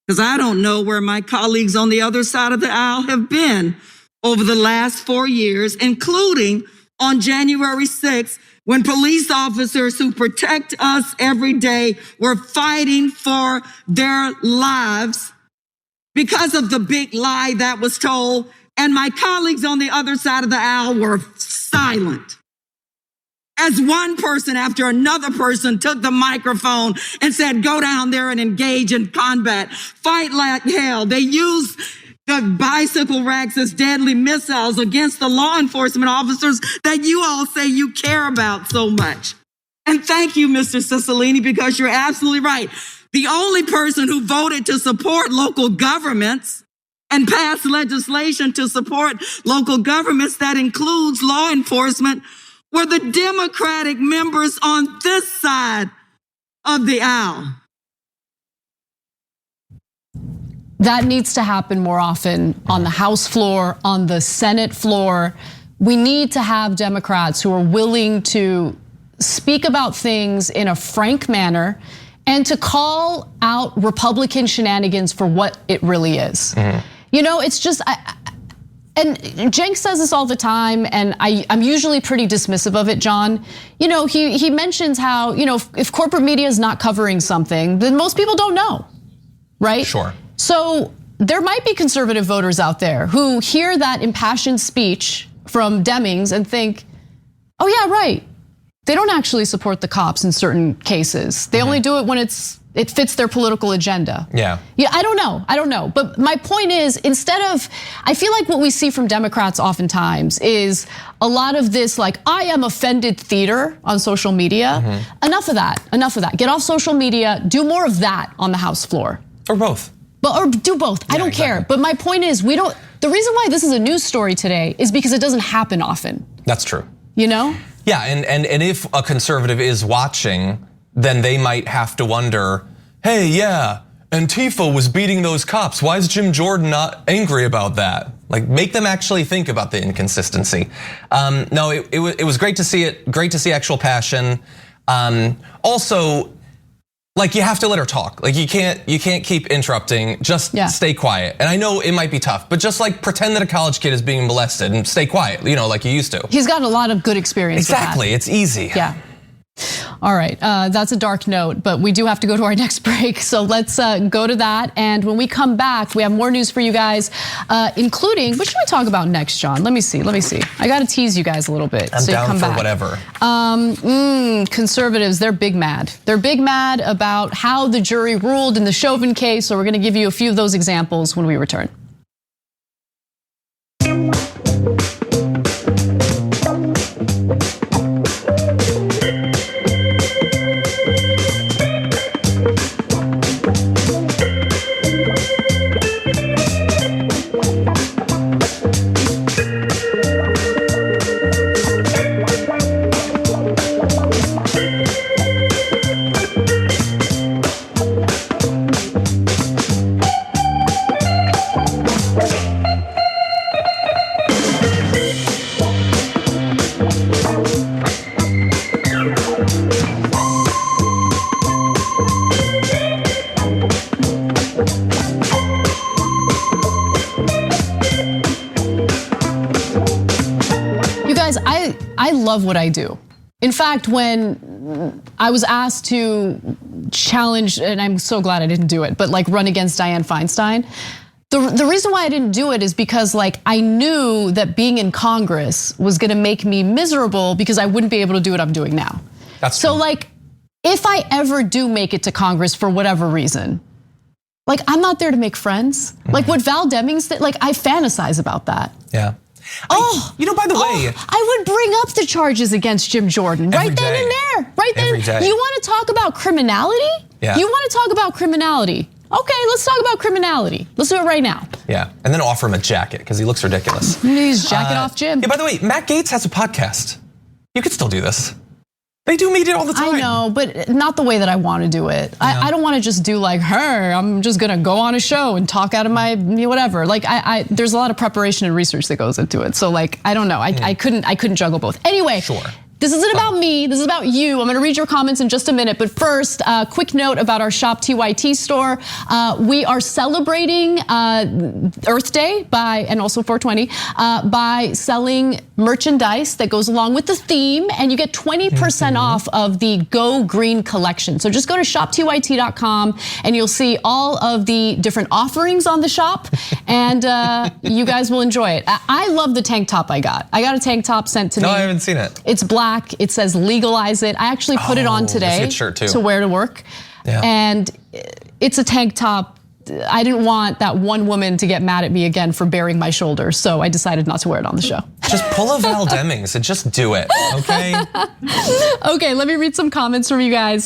Because I don't know where my colleagues on the other side of the aisle have been over the last 4 years, including on January 6th, when police officers who protect us every day were fighting for their lives because of the big lie that was told, and my colleagues on the other side of the aisle were silent. As one person after another person took the microphone and said, go down there and engage in combat, fight like hell. They used the bicycle racks as deadly missiles against the law enforcement officers that you all say you care about so much. And thank you, Mr. Cicilline, because you're absolutely right. The only person who voted to support local governments and pass legislation to support local governments that includes law enforcement were the Democratic members on this side of the aisle. That needs to happen more often on the House floor, on the Senate floor. We need to have Democrats who are willing to speak about things in a frank manner and to call out Republican shenanigans for what it really is. It's just, and Cenk says this all the time, and I'm usually pretty dismissive of it, John. He mentions how, if corporate media is not covering something, then most people don't know, right? Sure. So there might be conservative voters out there who hear that impassioned speech from Demings and think, oh yeah, right. They don't actually support the cops in certain cases. They only do it when it fits their political agenda. Yeah, I don't know. But my point is, I feel like what we see from Democrats oftentimes is a lot of this like, I am offended theater on social media. Enough of that. Get off social media, do more of that on the House floor. Or both. Or do both, I don't care. But my point is, the reason why this is a news story today is because it doesn't happen often. That's true. Yeah, and if a conservative is watching, then they might have to wonder, hey, yeah, Antifa was beating those cops. Why is Jim Jordan not angry about that? Like, make them actually think about the inconsistency. No, it was great to see it. Great to see actual passion. Also, like, you have to let her talk. Like, you can't keep interrupting. Just stay quiet. And I know it might be tough, but just like pretend that a college kid is being molested and stay quiet, like you used to. He's got a lot of good experience. Exactly, it's easy. Yeah. All right, that's a dark note, but we do have to go to our next break. So let's go to that. And when we come back, we have more news for you guys, including, what should we talk about next, John? Let me see. I gotta tease you guys a little bit. I'm down for whatever. Conservatives, they're big mad. They're big mad about how the jury ruled in the Chauvin case. So we're gonna give you a few of those examples when we return. I love what I do. In fact, when I was asked to challenge, and I'm so glad I didn't do it, but like run against Dianne Feinstein, the reason why I didn't do it is because like I knew that being in Congress was gonna make me miserable because I wouldn't be able to do what I'm doing now. That's so true. Like, if I ever do make it to Congress for whatever reason, like I'm not there to make friends. Like what Val Demings did, like I fantasize about that. Yeah. You know, by the way, I would bring up the charges against Jim Jordan right then and there. Right then. You want to talk about criminality? Yeah. You want to talk about criminality? Okay, let's talk about criminality. Let's do it right now. Yeah, and then offer him a jacket because he looks ridiculous. He's jacket off Jim. Yeah, by the way, Matt Gaetz has a podcast. You could still do this. They do media all the time. I know, but not the way that I want to do it. I don't want to just do like her. I'm just gonna go on a show and talk out of my whatever. Like there's a lot of preparation and research that goes into it. So like I don't know. I couldn't juggle both. Anyway. Sure. This isn't about me, this is about you. I'm gonna read your comments in just a minute, but first, quick note about our Shop TYT store. We are celebrating Earth Day and also 420 by selling merchandise that goes along with the theme, and you get 20% off of the Go Green collection. So just go to shoptyt.com and you'll see all of the different offerings on the shop, and you guys will enjoy it. I love the tank top I got. I got a tank top sent to me. No, I haven't seen it. It's black. It says legalize it. I actually put it on today that's a good shirt too. To wear to work. Yeah. And it's a tank top. I didn't want that one woman to get mad at me again for baring my shoulder, so I decided not to wear it on the show. Just pull a Val Demings and just do it, okay? Okay, let me read some comments from you guys.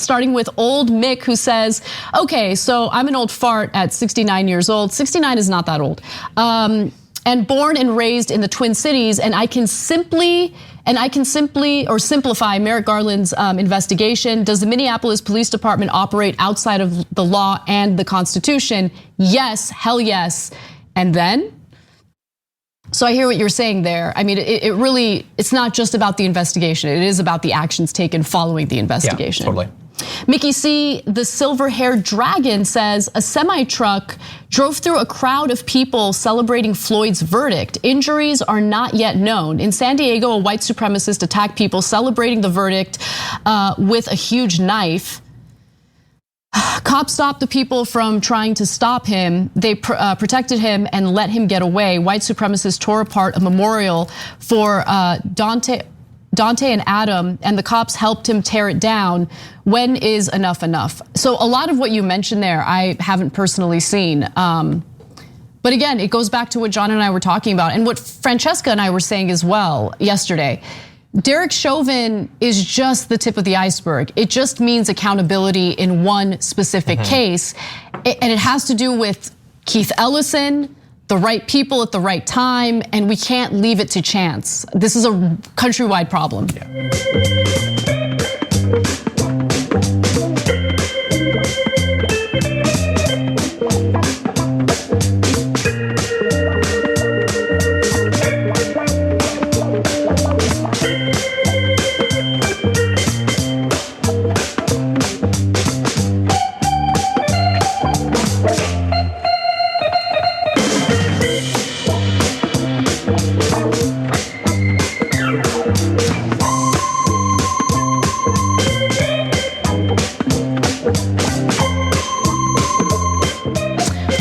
Starting with Old Mick, who says, okay, so I'm an old fart at 69 years old. 69 is not that old. And born and raised in the Twin Cities, and I can simply simplify Merrick Garland's investigation. Does the Minneapolis Police Department operate outside of the law and the Constitution? Yes, hell yes. And then? So I hear what you're saying there. I mean, it's not just about the investigation. It is about the actions taken following the investigation. Yeah, totally. Mickey C, the silver-haired dragon, says a semi-truck drove through a crowd of people celebrating Floyd's verdict. Injuries are not yet known. In San Diego, a white supremacist attacked people celebrating the verdict with a huge knife. Cops stopped the people from trying to stop him. They protected him and let him get away. White supremacists tore apart a memorial for Dante and Adam, and the cops helped him tear it down. When is enough enough? So a lot of what you mentioned there, I haven't personally seen. But again, it goes back to what John and I were talking about and what Francesca and I were saying as well yesterday. Derek Chauvin is just the tip of the iceberg. It just means accountability in one specific case. And it has to do with Keith Ellison, the right people at the right time, and we can't leave it to chance. This is a countrywide problem.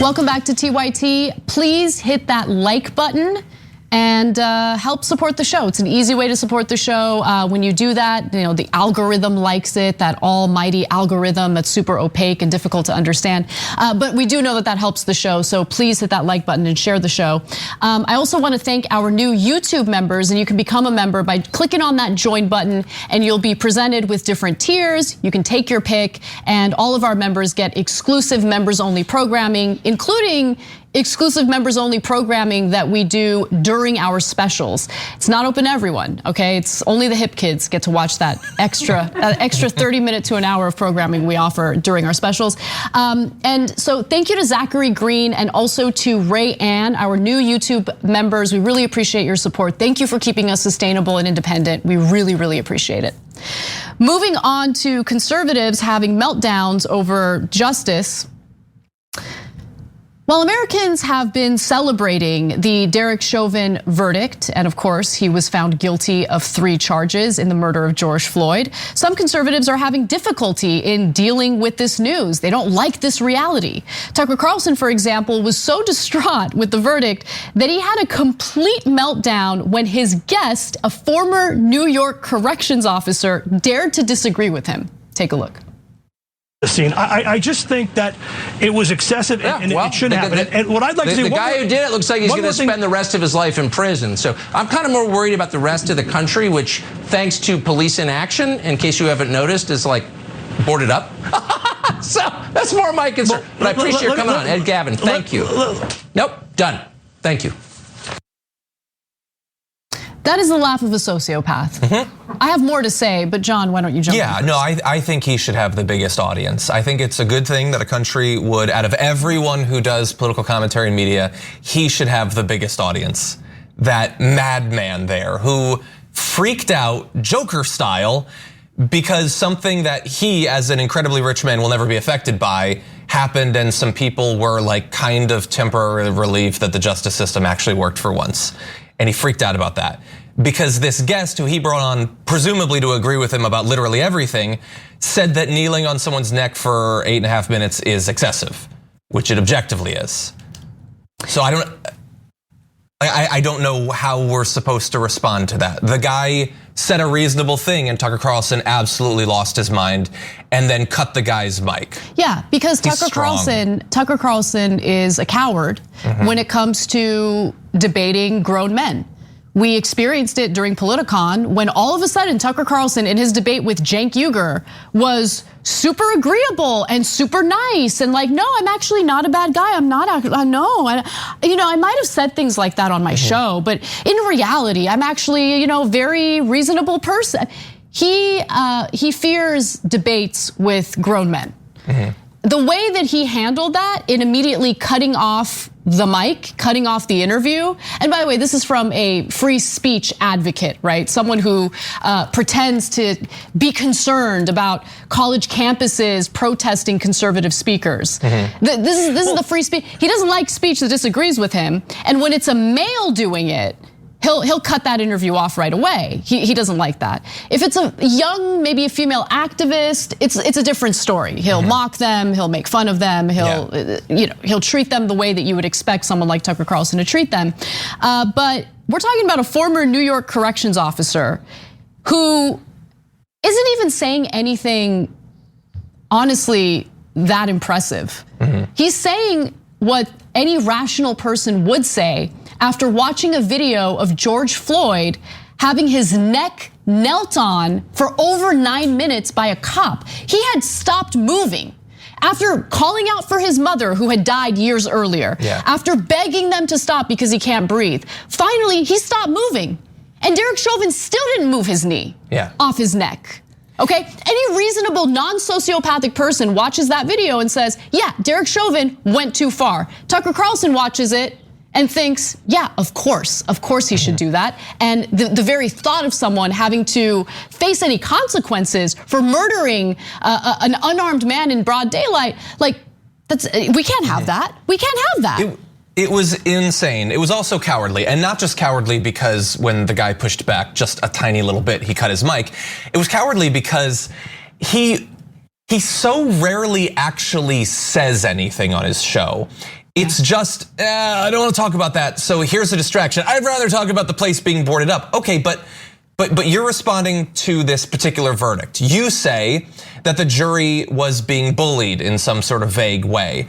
Welcome back to TYT. Please hit that like button and help support the show. It's an easy way to support the show. When you do that, you know, the algorithm likes it, that almighty algorithm that's super opaque and difficult to understand. But we do know that that helps the show, so please hit that like button and share the show. I also want to thank our new YouTube members, and you can become a member by clicking on that join button, and you'll be presented with different tiers. You can take your pick, and all of our members get exclusive members-only programming, including exclusive members only programming that we do during our specials. It's not open to everyone, okay? It's only the hip kids get to watch that extra 30 minute to an hour of programming we offer during our specials. And so thank you to Zachary Green and also to Ray Ann, our new YouTube members. We really appreciate your support. Thank you for keeping us sustainable and independent. We really, really appreciate it. Moving on to conservatives having meltdowns over justice. While Americans have been celebrating the Derek Chauvin verdict, and of course he was found guilty of 3 charges in the murder of George Floyd, some conservatives are having difficulty in dealing with this news. They don't like this reality. Tucker Carlson, for example, was so distraught with the verdict that he had a complete meltdown when his guest, a former New York corrections officer, dared to disagree with him. Take a look. the scene. I just think that it was excessive and it shouldn't happen. And what I'd like to say, the guy who did it looks like he's going to spend the rest of his life in prison. So I'm kind of more worried about the rest of the country, which, thanks to police inaction, in case you haven't noticed, is like boarded up. So that's more my concern. But I appreciate your coming on, Ed Gavin. Thank you. Nope, done. Thank you. That is the laugh of a sociopath. I have more to say, but John, why don't you jump in? Yeah, no, I think he should have the biggest audience. I think it's a good thing that a country would, out of everyone who does political commentary and media, he should have the biggest audience. That madman there who freaked out Joker style because something that he, as an incredibly rich man, will never be affected by happened, and some people were like kind of temporarily relieved that the justice system actually worked for once. And he freaked out about that because this guest who he brought on, presumably to agree with him about literally everything, said that kneeling on someone's neck for 8.5 minutes is excessive, which it objectively is. So I don't know how we're supposed to respond to that. The guy said a reasonable thing and Tucker Carlson absolutely lost his mind and then cut the guy's mic. Yeah, because Tucker Carlson is a coward when it comes to debating grown men. We experienced it during Politicon when all of a sudden Tucker Carlson in his debate with Cenk Uygur was super agreeable and super nice and like, no, I'm actually not a bad guy. I'm not, I might have said things like that on my show, but in reality, I'm actually, very reasonable person. He fears debates with grown men. The way that he handled that in immediately cutting off the mic, cutting off the interview. And by the way, this is from a free speech advocate, right? Someone who pretends to be concerned about college campuses protesting conservative speakers. This is the free speech. He doesn't like speech that disagrees with him. And when it's a male doing it, he'll cut that interview off right away. He doesn't like that. If it's a young, maybe a female activist, it's a different story. He'll mock them, he'll make fun of them, he'll treat them the way that you would expect someone like Tucker Carlson to treat them. But we're talking about a former New York corrections officer who isn't even saying anything honestly that impressive. He's saying what any rational person would say after watching a video of George Floyd having his neck knelt on for over 9 minutes by a cop. He had stopped moving. After calling out for his mother who had died years earlier, after begging them to stop because he can't breathe, finally he stopped moving. And Derek Chauvin still didn't move his knee off his neck. Okay, any reasonable non-sociopathic person watches that video and says, yeah, Derek Chauvin went too far. Tucker Carlson watches it and thinks, yeah, of course he should do that. And the very thought of someone having to face any consequences for murdering an unarmed man in broad daylight, we can't have that. We can't have that. It was insane. It was also cowardly, and not just cowardly because when the guy pushed back just a tiny little bit, he cut his mic. It was cowardly because he so rarely actually says anything on his show. It's just, I don't want to talk about that, so here's a distraction. I'd rather talk about the place being boarded up. Okay, but you're responding to this particular verdict. You say that the jury was being bullied in some sort of vague way.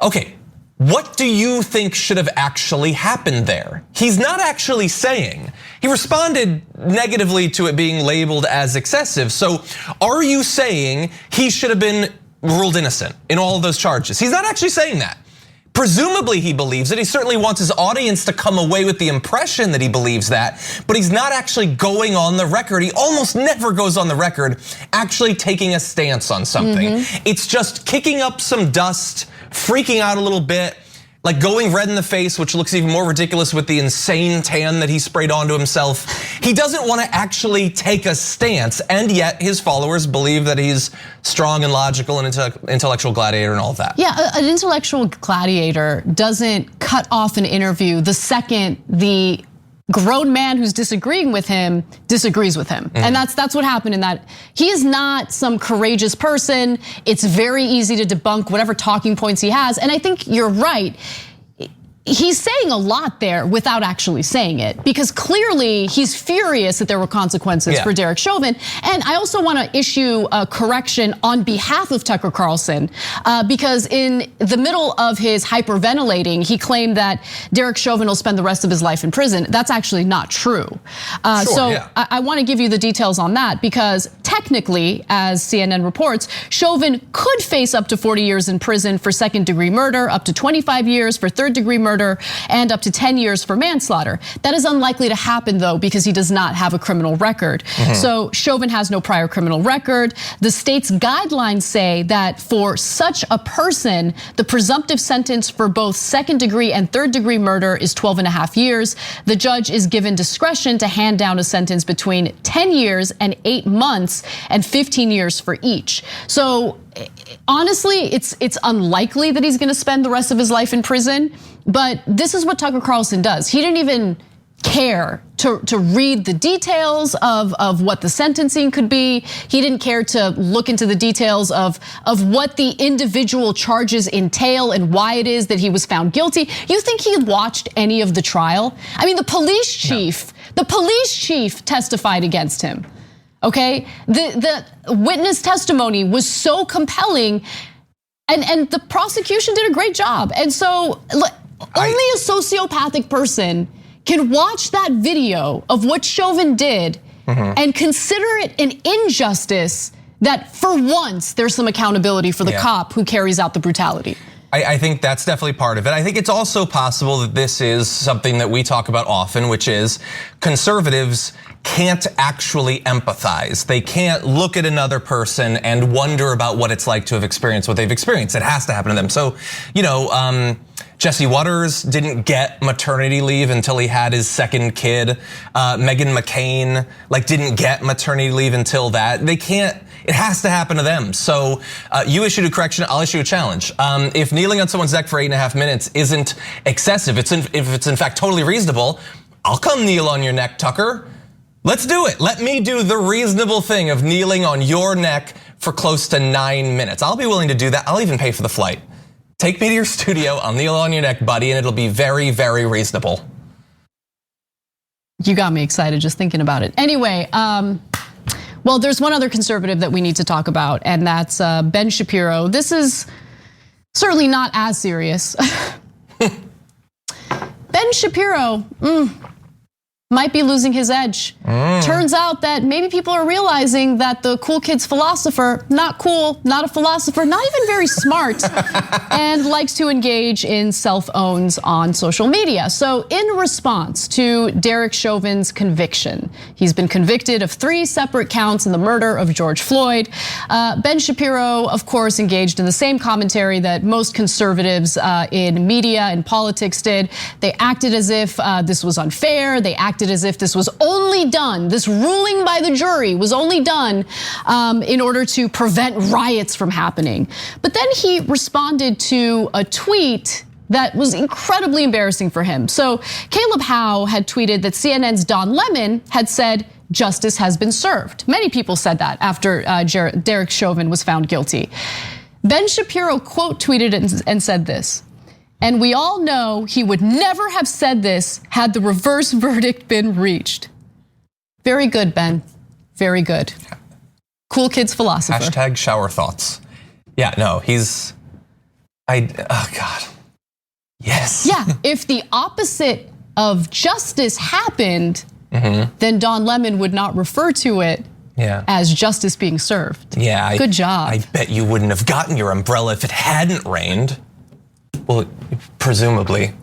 Okay, what do you think should have actually happened there? He's not actually saying. He responded negatively to it being labeled as excessive. So are you saying he should have been ruled innocent in all of those charges? He's not actually saying that. Presumably he believes it. He certainly wants his audience to come away with the impression that he believes that, but he's not actually going on the record. He almost never goes on the record actually taking a stance on something. It's just kicking up some dust, freaking out a little bit, like going red in the face, which looks even more ridiculous with the insane tan that he sprayed onto himself. He doesn't want to actually take a stance, and yet his followers believe that he's strong and logical and intellectual gladiator and all of that. Yeah, an intellectual gladiator doesn't cut off an interview the second the grown man who's disagreeing with him disagrees with him. And that's what happened in that. He is not some courageous person. It's very easy to debunk whatever talking points he has. And I think you're right. he's saying a lot there without actually saying it, because clearly he's furious that there were consequences for Derek Chauvin. And I also want to issue a correction on behalf of Tucker Carlson, because in the middle of his hyperventilating, he claimed that Derek Chauvin will spend the rest of his life in prison. That's actually not true. I want to give you the details on that, because technically, as CNN reports, Chauvin could face up to 40 years in prison for second-degree murder, up to 25 years for third-degree murder, and up to 10 years for manslaughter. That is unlikely to happen, though, because he does not have a criminal record. So Chauvin has no prior criminal record. The state's guidelines say that for such a person, the presumptive sentence for both second-degree and third-degree murder is 12.5 years. The judge is given discretion to hand down a sentence between 10 years and 8 months and 15 years for each. So honestly, it's unlikely that he's going to spend the rest of his life in prison. But this is what Tucker Carlson does. He didn't even care to read the details of what the sentencing could be. He didn't care to look into the details of what the individual charges entail and why it is that he was found guilty. You think he watched any of the trial? I mean, the police chief testified against him. Okay, the witness testimony was so compelling, and the prosecution did a great job. And so only a sociopathic person can watch that video of what Chauvin did and consider it an injustice that for once there's some accountability for the cop who carries out the brutality. I think that's definitely part of it. I think it's also possible that this is something that we talk about often, which is conservatives can't actually empathize. They can't look at another person and wonder about what it's like to have experienced what they've experienced. It has to happen to them. So, Jesse Waters didn't get maternity leave until he had his second kid. Meghan McCain didn't get maternity leave until that. They can't. It has to happen to them. So you issued a correction, I'll issue a challenge. If kneeling on someone's neck for 8.5 minutes isn't excessive, if it's in fact totally reasonable, I'll come kneel on your neck, Tucker. Let's do it. Let me do the reasonable thing of kneeling on your neck for close to 9 minutes. I'll be willing to do that. I'll even pay for the flight. Take me to your studio, I'll kneel on your neck, buddy, and it'll be very, very reasonable. You got me excited just thinking about it. Anyway, well, there's one other conservative that we need to talk about, and that's Ben Shapiro. This is certainly not as serious. Ben Shapiro might be losing his edge. Turns out that maybe people are realizing that the cool kid's philosopher, not cool, not a philosopher, not even very smart, and likes to engage in self-owns on social media. So in response to Derek Chauvin's conviction, he's been convicted of 3 separate counts in the murder of George Floyd. Ben Shapiro, of course, engaged in the same commentary that most conservatives in media and politics did. They acted as if this was unfair. They acted as if this was only done, this ruling by the jury was only done in order to prevent riots from happening. But then he responded to a tweet that was incredibly embarrassing for him. So Caleb Howe had tweeted that CNN's Don Lemon had said, justice has been served. Many people said that after Derek Chauvin was found guilty. Ben Shapiro quote tweeted and said this: and we all know he would never have said this had the reverse verdict been reached. Very good, Ben. Very good. Cool kid's philosopher. Hashtag shower thoughts. Yeah, no, oh God. Yes. Yeah, if the opposite of justice happened, then Don Lemon would not refer to it as justice being served. Yeah. Good job. I bet you wouldn't have gotten your umbrella if it hadn't rained. Well, presumably.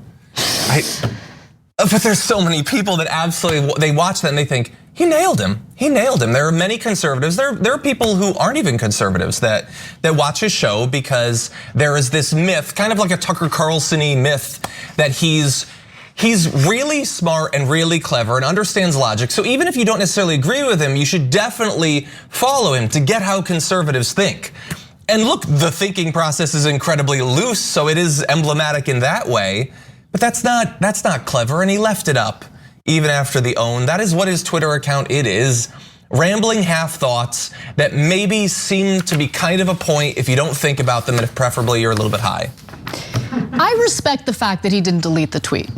But there's so many people that absolutely, they watch that and they think, he nailed him. He nailed him. There are many conservatives. There are people who aren't even conservatives that watch his show because there is this myth, kind of like a Tucker Carlson-y myth, that he's really smart and really clever and understands logic. So even if you don't necessarily agree with him, you should definitely follow him to get how conservatives think. And look, the thinking process is incredibly loose, so it is emblematic in that way. But that's not clever, and he left it up even after the own. That is what his Twitter account it is. Rambling half thoughts that maybe seem to be kind of a point if you don't think about them, and if preferably you're a little bit high. I respect the fact that he didn't delete the tweet.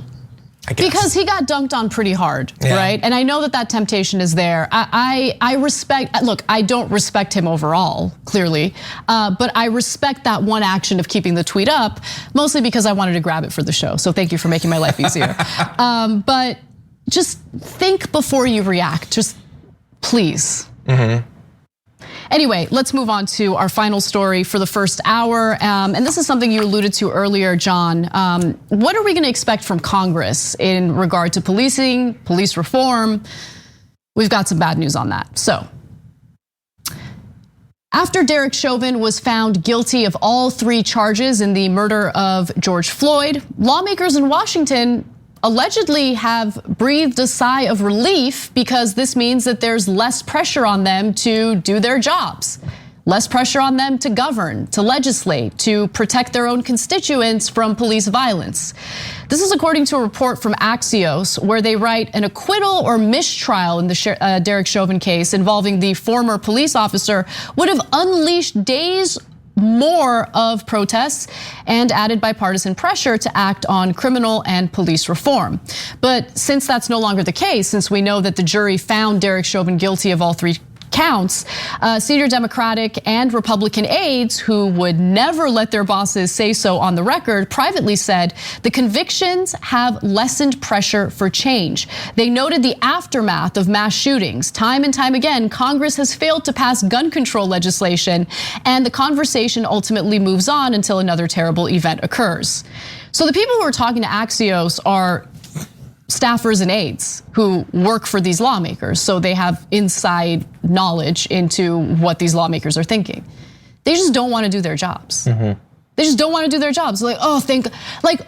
Because he got dunked on pretty hard, right? And I know that temptation is there. I respect, look, I don't respect him overall, clearly, but I respect that one action of keeping the tweet up, mostly because I wanted to grab it for the show. So thank you for making my life easier. But just think before you react, just please. Anyway, let's move on to our final story for the first hour. And this is something you alluded to earlier, John. What are we gonna expect from Congress in regard to policing, police reform? We've got some bad news on that. So, after Derek Chauvin was found guilty of all 3 charges in the murder of George Floyd, lawmakers in Washington allegedly have breathed a sigh of relief because this means that there's less pressure on them to do their jobs, less pressure on them to govern, to legislate, to protect their own constituents from police violence. This is according to a report from Axios, where they write an acquittal or mistrial in the Derek Chauvin case involving the former police officer would have unleashed days more of protests and added bipartisan pressure to act on criminal and police reform. But since that's no longer the case, since we know that the jury found Derek Chauvin guilty of all 3 counts, senior Democratic and Republican aides who would never let their bosses say so on the record privately said the convictions have lessened pressure for change. They noted the aftermath of mass shootings. Time and time again, Congress has failed to pass gun control legislation, and the conversation ultimately moves on until another terrible event occurs. So the people who are talking to Axios are staffers and aides who work for these lawmakers, so they have inside knowledge into what these lawmakers are thinking. They just don't want to do their jobs. They just don't want to do their jobs. Like, oh, like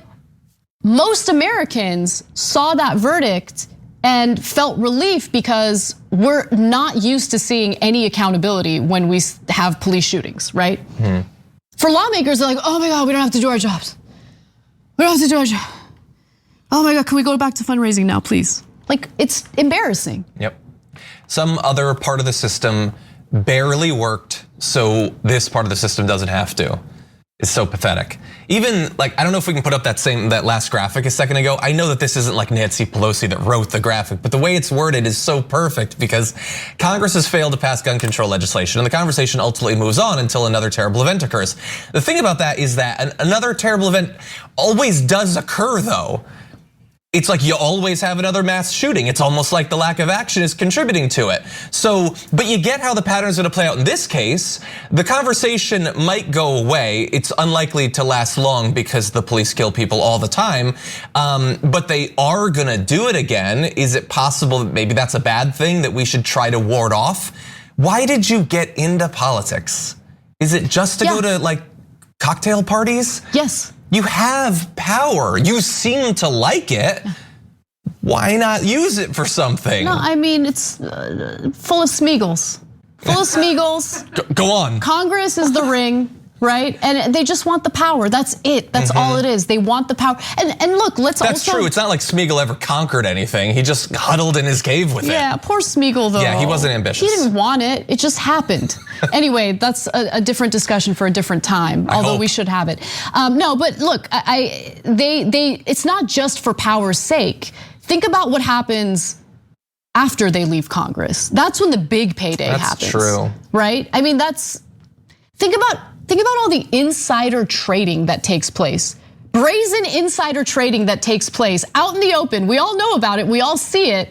most Americans saw that verdict and felt relief because we're not used to seeing any accountability when we have police shootings, right? For lawmakers, they're like, oh my God, we don't have to do our jobs. We don't have to do our job. Oh my God, can we go back to fundraising now, please? Like, it's embarrassing. Yep. Some other part of the system barely worked, so this part of the system doesn't have to. It's so pathetic. Even like, I don't know if we can put up that last graphic a second ago. I know that this isn't like Nancy Pelosi that wrote the graphic, but the way it's worded is so perfect because Congress has failed to pass gun control legislation, and the conversation ultimately moves on until another terrible event occurs. The thing about that is that another terrible event always does occur, though. It's like you always have another mass shooting. It's almost like the lack of action is contributing to it. So, but you get how the pattern is gonna play out in this case. The conversation might go away. It's unlikely to last long because the police kill people all the time. But they are gonna do it again. Is it possible that maybe that's a bad thing that we should try to ward off? Why did you get into politics? Is it just to go to like cocktail parties? Yes. You have power. You seem to like it. Why not use it for something? No, I mean, it's full of Smeagol's. Full of Smeagol's. Go on. Congress is the ring, right? And they just want the power. That's it. That's all it is. They want the power. And look, That's true. It's not like Smeagol ever conquered anything. He just huddled in his cave with it. Yeah, poor Smeagol though. Yeah, he wasn't ambitious. He didn't want it. It just happened. Anyway, that's a different discussion for a different time, although we should have it. No, but look, it's not just for power's sake. Think about what happens after they leave Congress. That's when the big payday happens. That's true. Right? I mean, think about all the insider trading that takes place. Brazen insider trading that takes place out in the open. We all know about it. We all see it.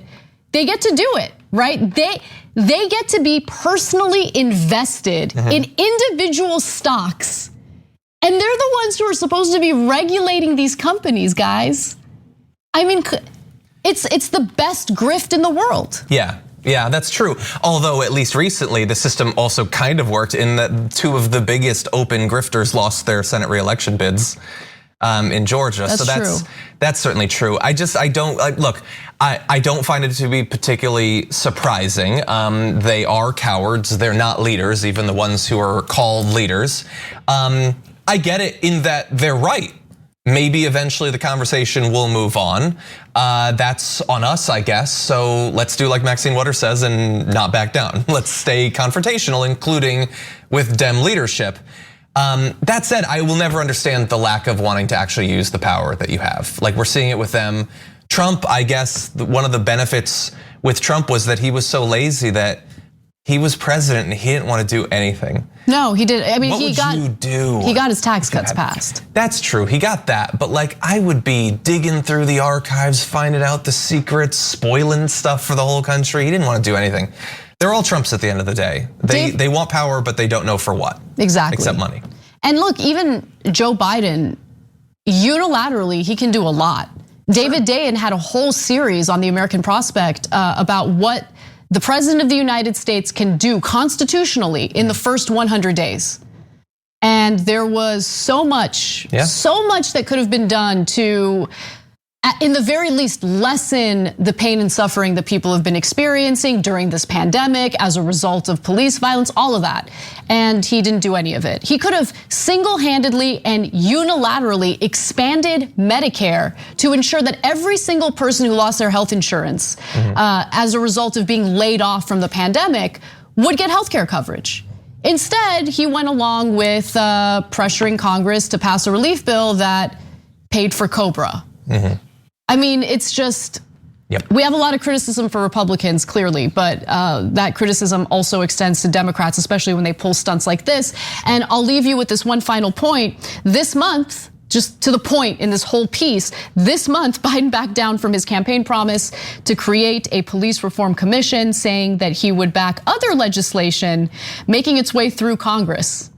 They get to do it, right? They get to be personally invested in individual stocks. And they're the ones who are supposed to be regulating these companies, guys. I mean, it's the best grift in the world. Yeah, that's true. Although at least recently, the system also kind of worked in that 2 of the biggest open grifters lost their Senate re-election bids in Georgia. That's certainly true. I don't find it to be particularly surprising. They are cowards. They're not leaders, even the ones who are called leaders. I get it in that they're right. Maybe eventually the conversation will move on. That's on us, I guess. So let's do like Maxine Waters says and not back down. Let's stay confrontational, including with Dem leadership. That said, I will never understand the lack of wanting to actually use the power that you have. Like, we're seeing it with them. Trump, I guess one of the benefits with Trump was that he was so lazy that he was president and he didn't want to do anything. No, he did. I mean, what would you do? He got his tax cuts passed. That's true. He got that. But like, I would be digging through the archives, finding out the secrets, spoiling stuff for the whole country. He didn't want to do anything. They're all Trumps at the end of the day. They want power, but they don't know for what. Exactly. Except money. And look, even Joe Biden, unilaterally, he can do a lot. David Dayen had a whole series on the American Prospect about what the president of the United States can do constitutionally in the first 100 days. And there was so much that could have been done to, in the very least, lessen the pain and suffering that people have been experiencing during this pandemic as a result of police violence, all of that. And he didn't do any of it. He could have single-handedly and unilaterally expanded Medicare to ensure that every single person who lost their health insurance as a result of being laid off from the pandemic would get healthcare coverage. Instead, he went along with pressuring Congress to pass a relief bill that paid for COBRA. I mean, it's just, we have a lot of criticism for Republicans, clearly, but that criticism also extends to Democrats, especially when they pull stunts like this. And I'll leave you with this one final point. This month, just to the point in this whole piece, this month, Biden backed down from his campaign promise to create a police reform commission, saying that he would back other legislation making its way through Congress.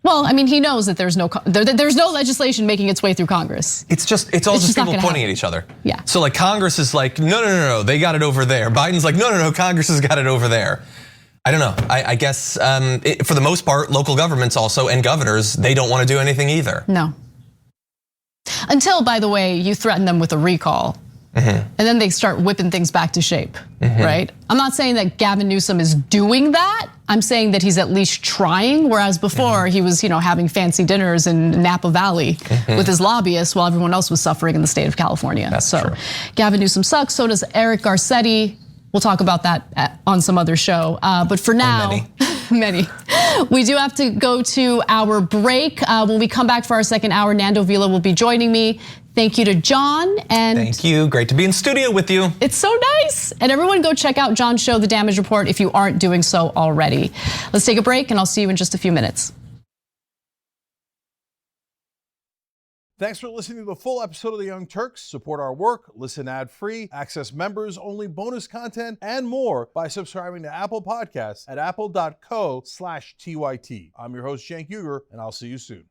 Well, I mean, he knows that there's no legislation making its way through Congress. It's all just people pointing at each other. Yeah. So like, Congress is like, no, they got it over there. Biden's like, no, Congress has got it over there. I don't know. I guess for the most part, local governments also and governors, they don't want to do anything either. No. Until, by the way, you threaten them with a recall. And then they start whipping things back to shape, right? I'm not saying that Gavin Newsom is doing that. I'm saying that he's at least trying, whereas before he was, having fancy dinners in Napa Valley with his lobbyists while everyone else was suffering in the state of California. That's true. Gavin Newsom sucks, so does Eric Garcetti. We'll talk about that on some other show. But for now, many. We do have to go to our break. When we come back for our second hour, Nando Vila will be joining me. Thank you to John. And thank you. Great to be in studio with you. It's so nice. And everyone go check out John's show, The Damage Report, if you aren't doing so already. Let's take a break and I'll see you in just a few minutes. Thanks for listening to the full episode of The Young Turks. Support our work, listen ad-free, access members-only bonus content, and more by subscribing to Apple Podcasts at apple.co/TYT. I'm your host, Cenk Uygur, and I'll see you soon.